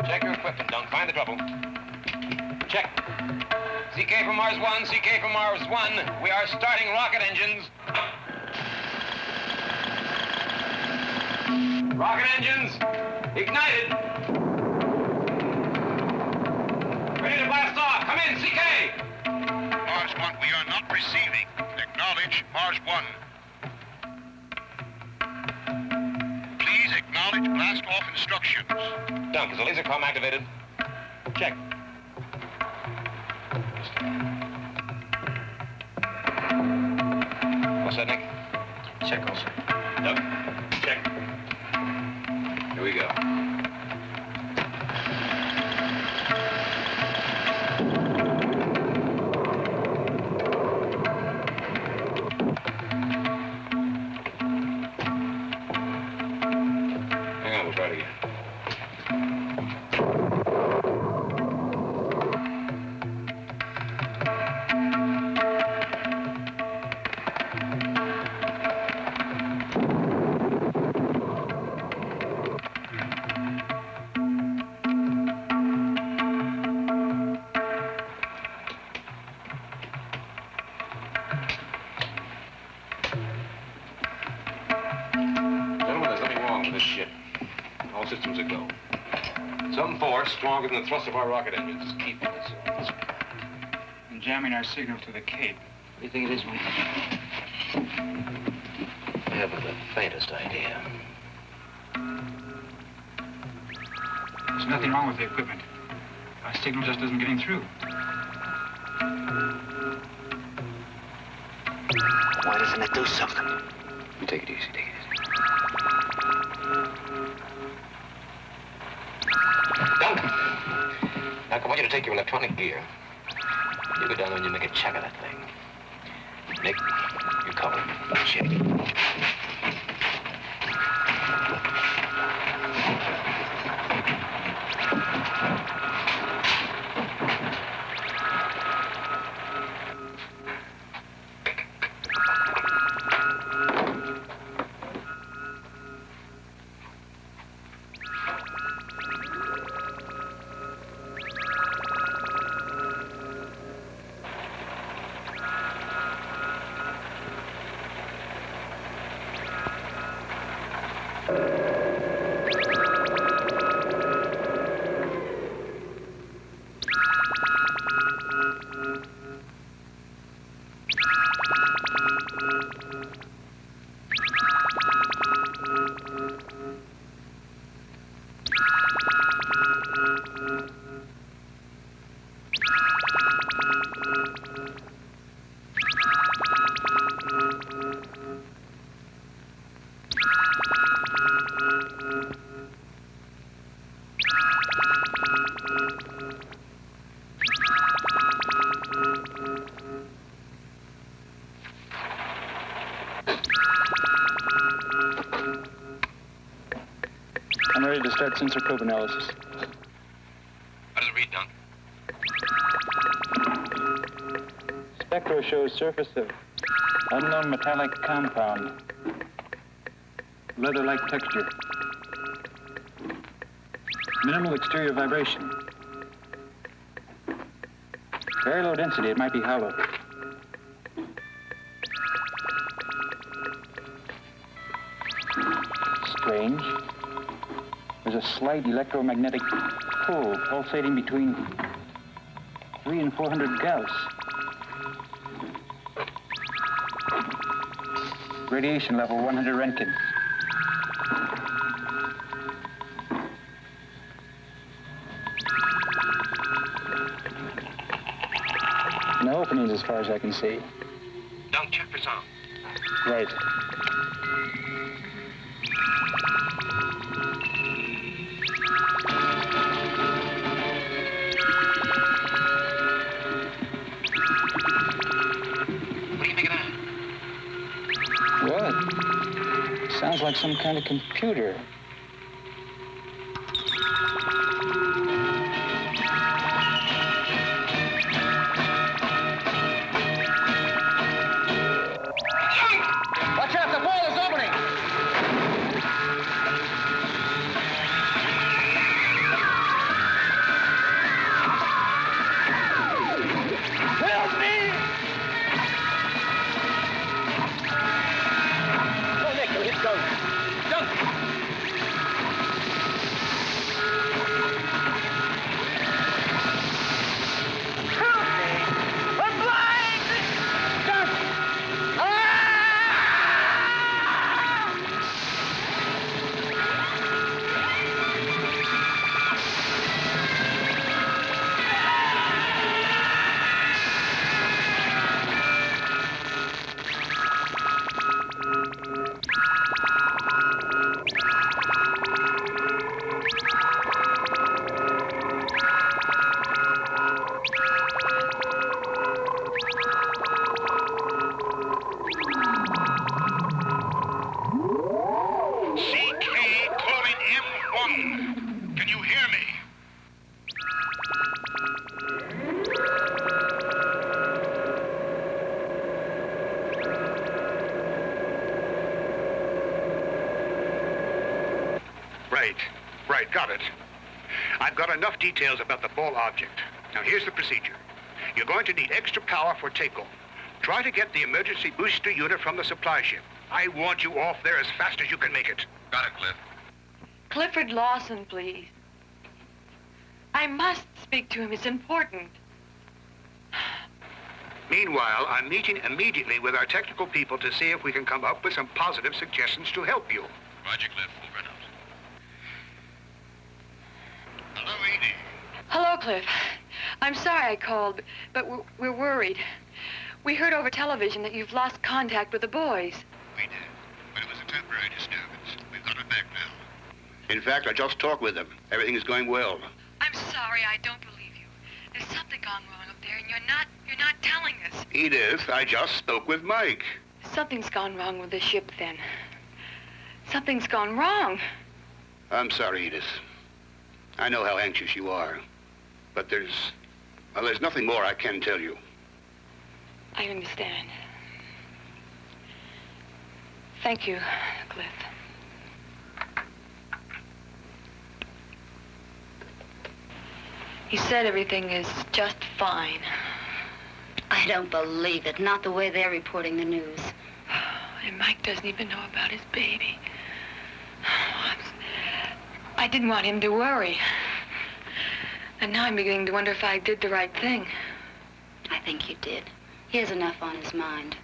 Check your equipment, Dunk. Find the trouble. Check. CK from Mars 1, CK from Mars 1. We are starting rocket engines. Rocket engines, ignited. Ready to blast off. Come in, CK. Mars 1, we are not receiving. Acknowledge Mars 1. Please acknowledge blast-off instructions. Dunk, is the laser comm activated? Check. What's that, Nick? Check also. Doug? Check. Here we go. Hang on, we'll try it again. Systems a go. Some force stronger than the thrust of our rocket engines is keeping us. And jamming our signal to the Cape. What do you think it is, Mike? I haven't the faintest idea. There's nothing wrong with the equipment. Our signal just isn't getting through. Why doesn't it do something? You take it easy, take it easy. Doc, I want you to take your electronic gear. You go down there and you make a check of that thing. Nick, you cover it. Check. ready to start sensor probe analysis. How does it read, Dunk? Spectro shows surface of unknown metallic compound. Leather-like texture. Minimal exterior vibration. Very low density, it might be hollow. Strange. There's a slight electromagnetic pull pulsating between 300 and 400 Gauss. Radiation level 100 Roentgen. No openings as far as I can see. Dunk, check for sound. Right. What do you think of that? Well, it sounds like some kind of computer. Watch out, the ball is opening! Help me! Go, Nick, you'll hit Dunk. Dunk! Help me! I'm blind! Dunk! CK calling M1. Can you hear me? Right, got it. I've got enough details about the ball object. Now here's the procedure. You're going to need extra power for takeoff. Try to get the emergency booster unit from the supply ship. I want you off there as fast as you can make it. Got it, Cliff. Clifford Lawson, please. I must speak to him. It's important. Meanwhile, I'm meeting immediately with our technical people to see if we can come up with some positive suggestions to help you. Roger, Cliff. Over and out. Hello, Edie. Hello, Cliff. I'm sorry I called, but we're worried. We heard over television that you've lost contact with the boys. We did, but it was a temporary disturbance. We've got it back now. In fact, I just talked with them. Everything is going well. I'm sorry, I don't believe you. There's something gone wrong up there, and you're not telling us. Edith, I just spoke with Mike. Something's gone wrong with the ship, then. Something's gone wrong. I'm sorry, Edith. I know how anxious you are, but there's nothing more I can tell you. I understand. Thank you, Cliff. He said everything is just fine. I don't believe it. Not the way they're reporting the news. And Mike doesn't even know about his baby. I didn't want him to worry. And now I'm beginning to wonder if I did the right thing. I think you did. He has enough on his mind.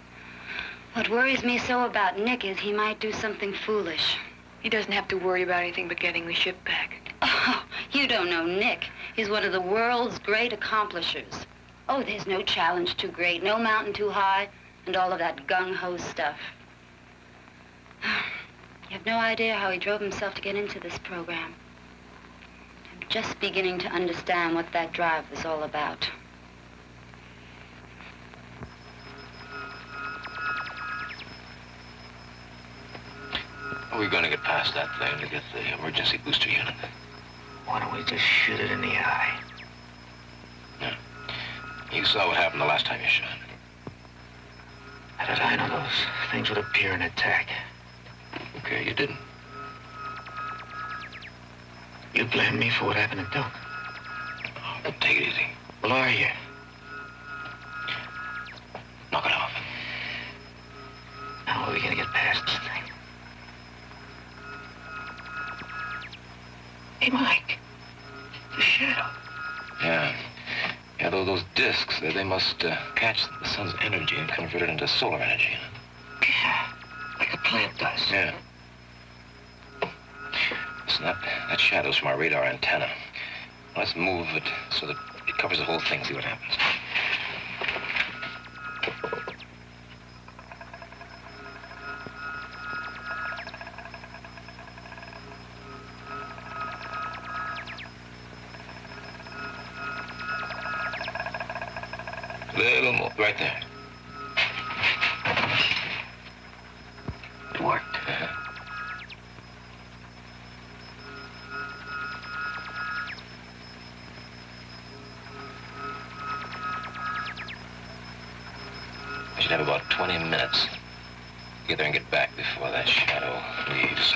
What worries me so about Nick is he might do something foolish. He doesn't have to worry about anything but getting the ship back. Oh, you don't know Nick. He's one of the world's great accomplishers. Oh, there's no challenge too great, no mountain too high, and all of that gung-ho stuff. You have no idea how he drove himself to get into this program. I'm just beginning to understand what that drive was all about. How are we going to get past that thing to get the emergency booster unit? Why don't we just shoot it in the eye? Yeah. You saw what happened the last time you shot. How did I know those things would appear and attack? Okay, you didn't. You blame me for what happened to Dunk? Oh, take it easy. Well, are you? Knock it off. How are we gonna get past this thing? Hey, Mike. The shadow. Yeah. Yeah, those discs, they must catch the sun's energy and convert it into solar energy. Yeah, like a plant does. Yeah. Listen, that shadow's from our radar antenna. Let's move it so that it covers the whole thing, see what happens. Little more, right there. It worked. I should have about 20 minutes. Get there and get back before that shadow leaves.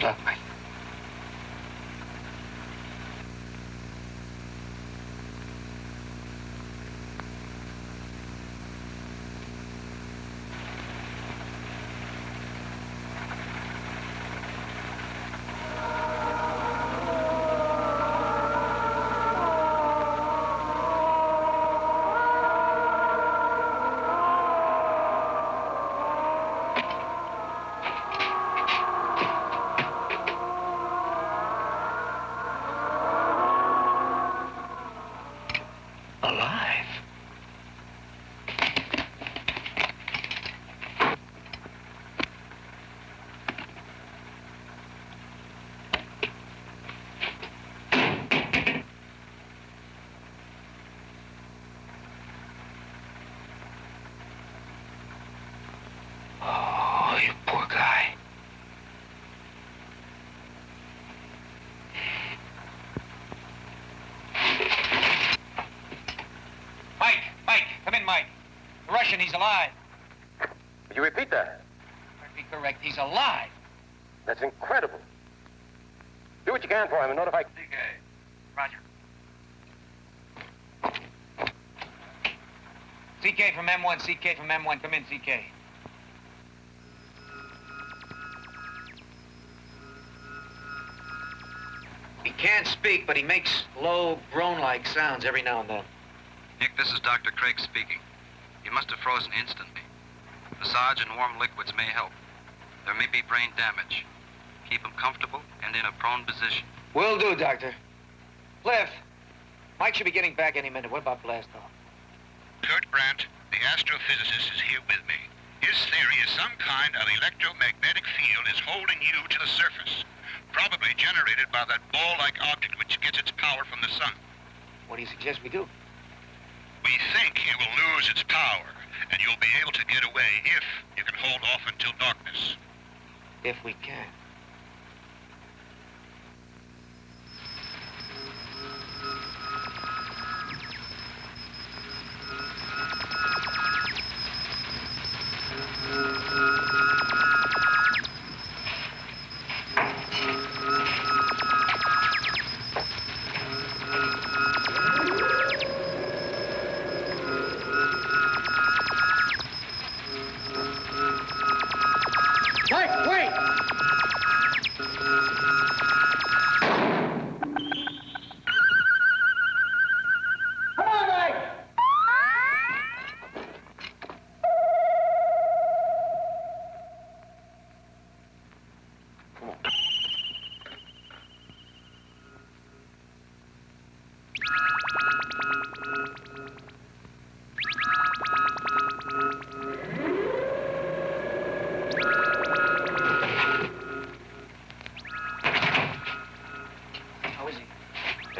Look, Mike. Alive. Oh, you poor guy. Mike, come in, Mike. The Russian, he's alive. Would you repeat that? Perfectly correct, he's alive. That's incredible. Do what you can for him and notify... Roger. CK from M1, CK from M1. Come in, CK. He can't speak, but he makes low, groan-like sounds every now and then. Nick, this is Dr. Craig speaking. He must have frozen instantly. Massage and warm liquids may help. There may be brain damage. Keep him comfortable and in a prone position. Will do, Doctor. Cliff, Mike should be getting back any minute. What about blastoff? Kurt Brandt, the astrophysicist, is here with me. His theory is some kind of electromagnetic field is holding you to the surface, probably generated by that ball-like object which gets its power from the sun. What do you suggest we do? We think it will lose its power, and you'll be able to get away if you can hold off until darkness. If we can. Mike, wait! How is he?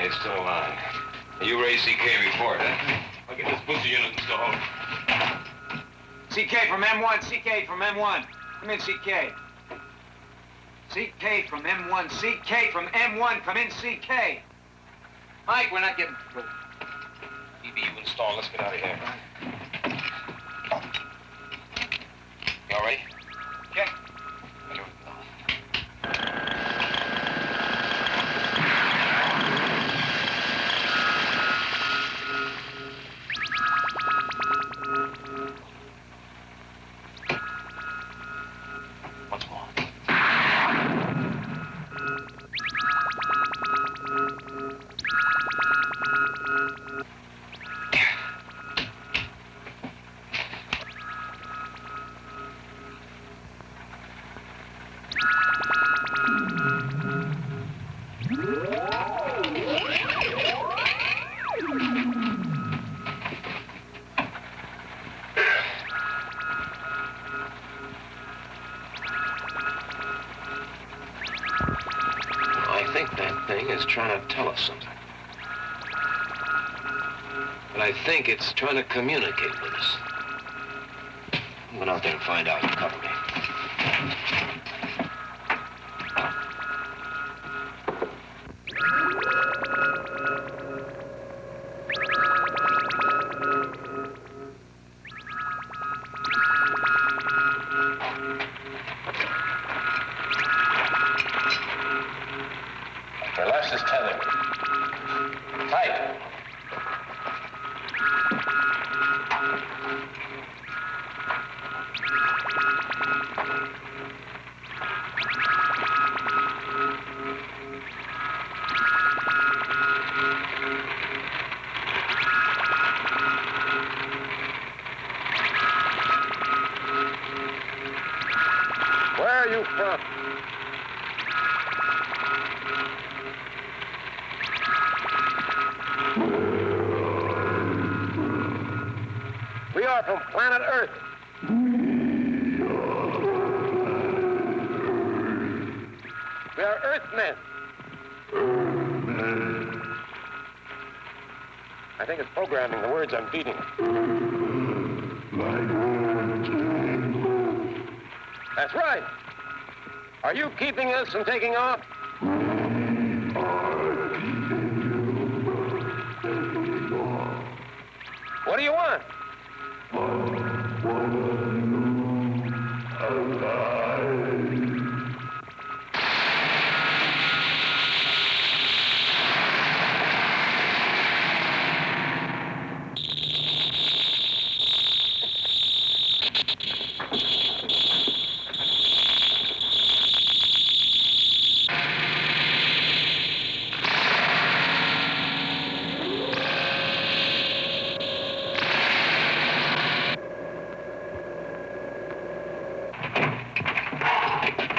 He's still alive. You raise CK report, huh? I'll get this pussy unit installed. CK from M1, CK from M1. Come in, CK. CK from M1, CK from M1, come in, CK. Mike, we're not getting through. EBU installed. Let's get out of here. You all ready? Okay. Once more. I think that thing is trying to tell us something. But I think it's trying to communicate with us. I'm going out there and find out. You cover me. Relax this tether. Tight. Where are you from? We are from planet Earth. We are Earthmen. I think it's programming the words I'm feeding. That's right. Are you keeping us from taking off? What do you want?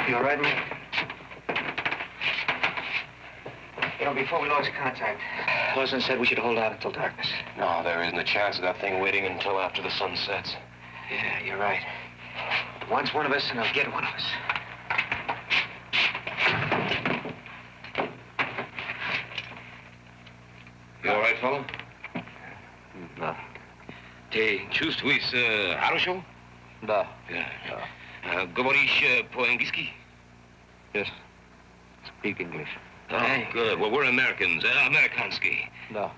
You all right, Mike? You know, before we lost contact, Lawson said we should hold out until darkness. No, there isn't a chance of that thing waiting until after the sun sets. Yeah, you're right. Wants one of us, and he'll get one of us. You all right, fella? Да. Ты чувствуешь хорошо? Да. Говоришь по-английски? Yes. Speak English. Oh, good. Well, we're Americans. Amerikanski. Да.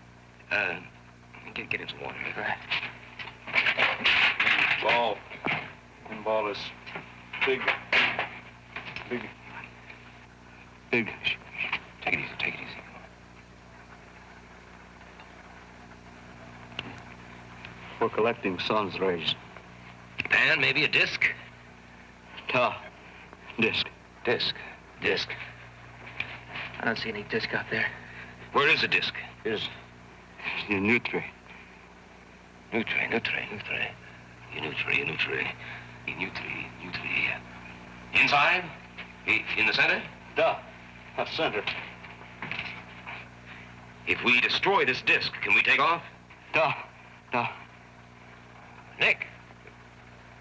Get him some water. Right. Ball. And ball is big. Big. Big. Take it easy. Take it easy. We're collecting sun's rays. And maybe a disc? Ta. Disc. Disc. I don't see any disc out there. Where is the disc? Is the Nutri. Inside? In the center? Da. Center. If we destroy this disc, can we take off? No. Nick!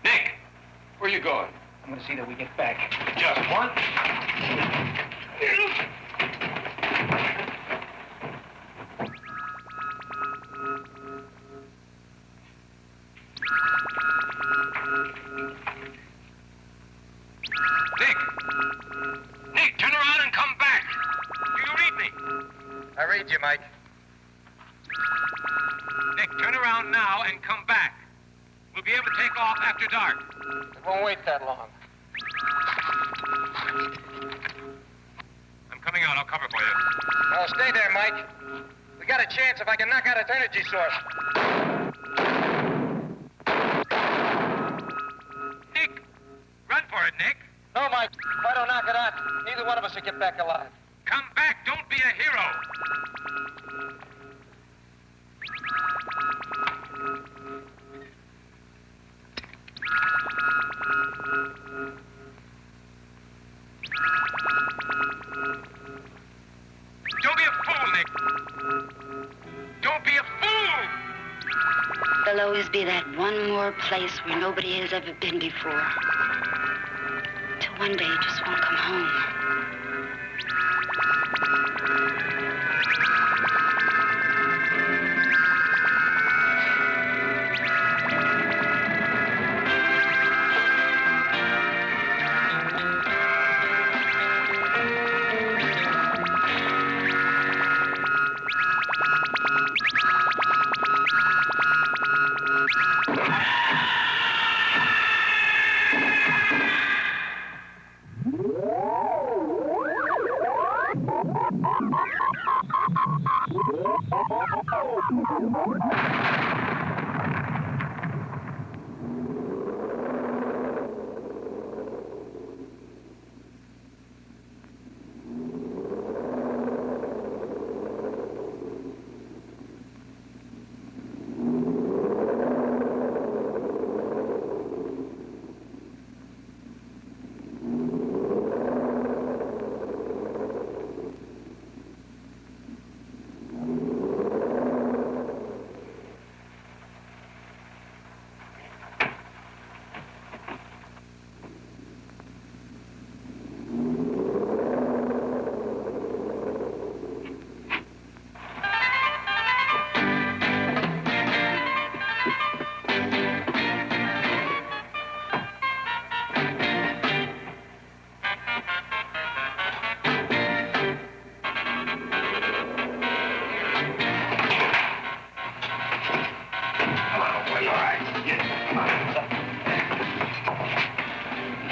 Nick! Where are you going? I'm going to see that we get back. Just one. Nick, turn around and come back. Do you read me? I read you, Mike. Nick, turn around now and come back. We'll be able to take off after dark. It won't wait that long. I'm coming out. I'll cover for you. No, stay there, Mike. We got a chance if I can knock out its energy source. Nick! Run for it, Nick. No, Mike. If I don't knock it out, neither one of us will get back alive. Come back. Don't be a hero. Don't be a fool, Nick. Don't be a fool! There'll always be that one more place where nobody has ever been before. Till one day you just won't come home.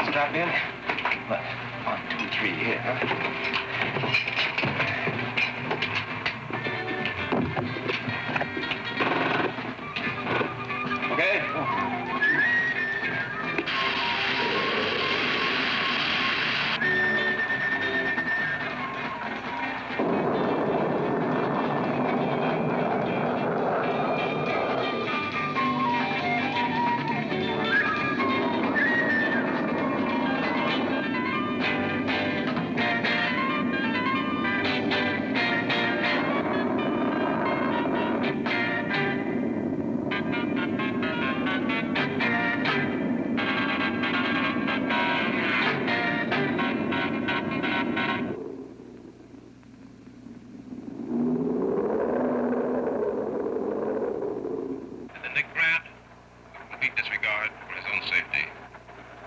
Strap in? What? 1, 2, 3 here, huh? Okay?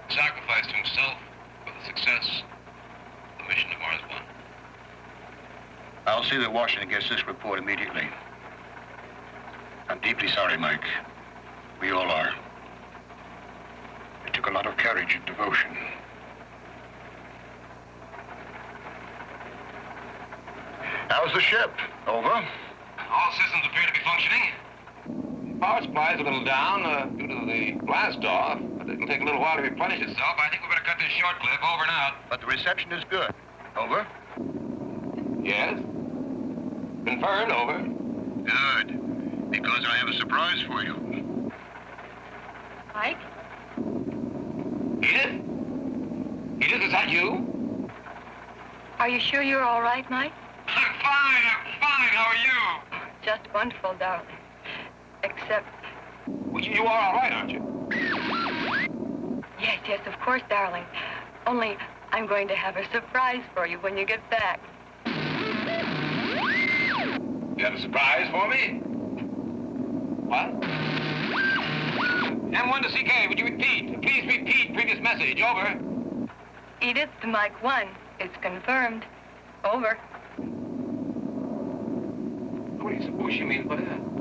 Sacrificed himself for the success of the mission to Mars 1. I'll see that Washington gets this report immediately. I'm deeply sorry, Mike. We all are. It took a lot of courage and devotion. How's the ship? Over? All systems appear to be functioning. Power supply's a little down due to the blast off, but it'll take a little while to replenish itself. I think we better cut this short, Cliff. Over and out. But the reception is good. Over? Yes? Confirmed, over. Good. Because I have a surprise for you. Mike? Edith? Edith, is that you? Are you sure you're all right, Mike? I'm fine. fine. How are you? Just wonderful, darling. Except... Well, you are all right, aren't you? Yes, yes, of course, darling. Only I'm going to have a surprise for you when you get back. You have a surprise for me? What? M1 to CK, would you repeat? Please repeat previous message. Over. Edith to Mike 1. It's confirmed. Over. What do you suppose she means by that?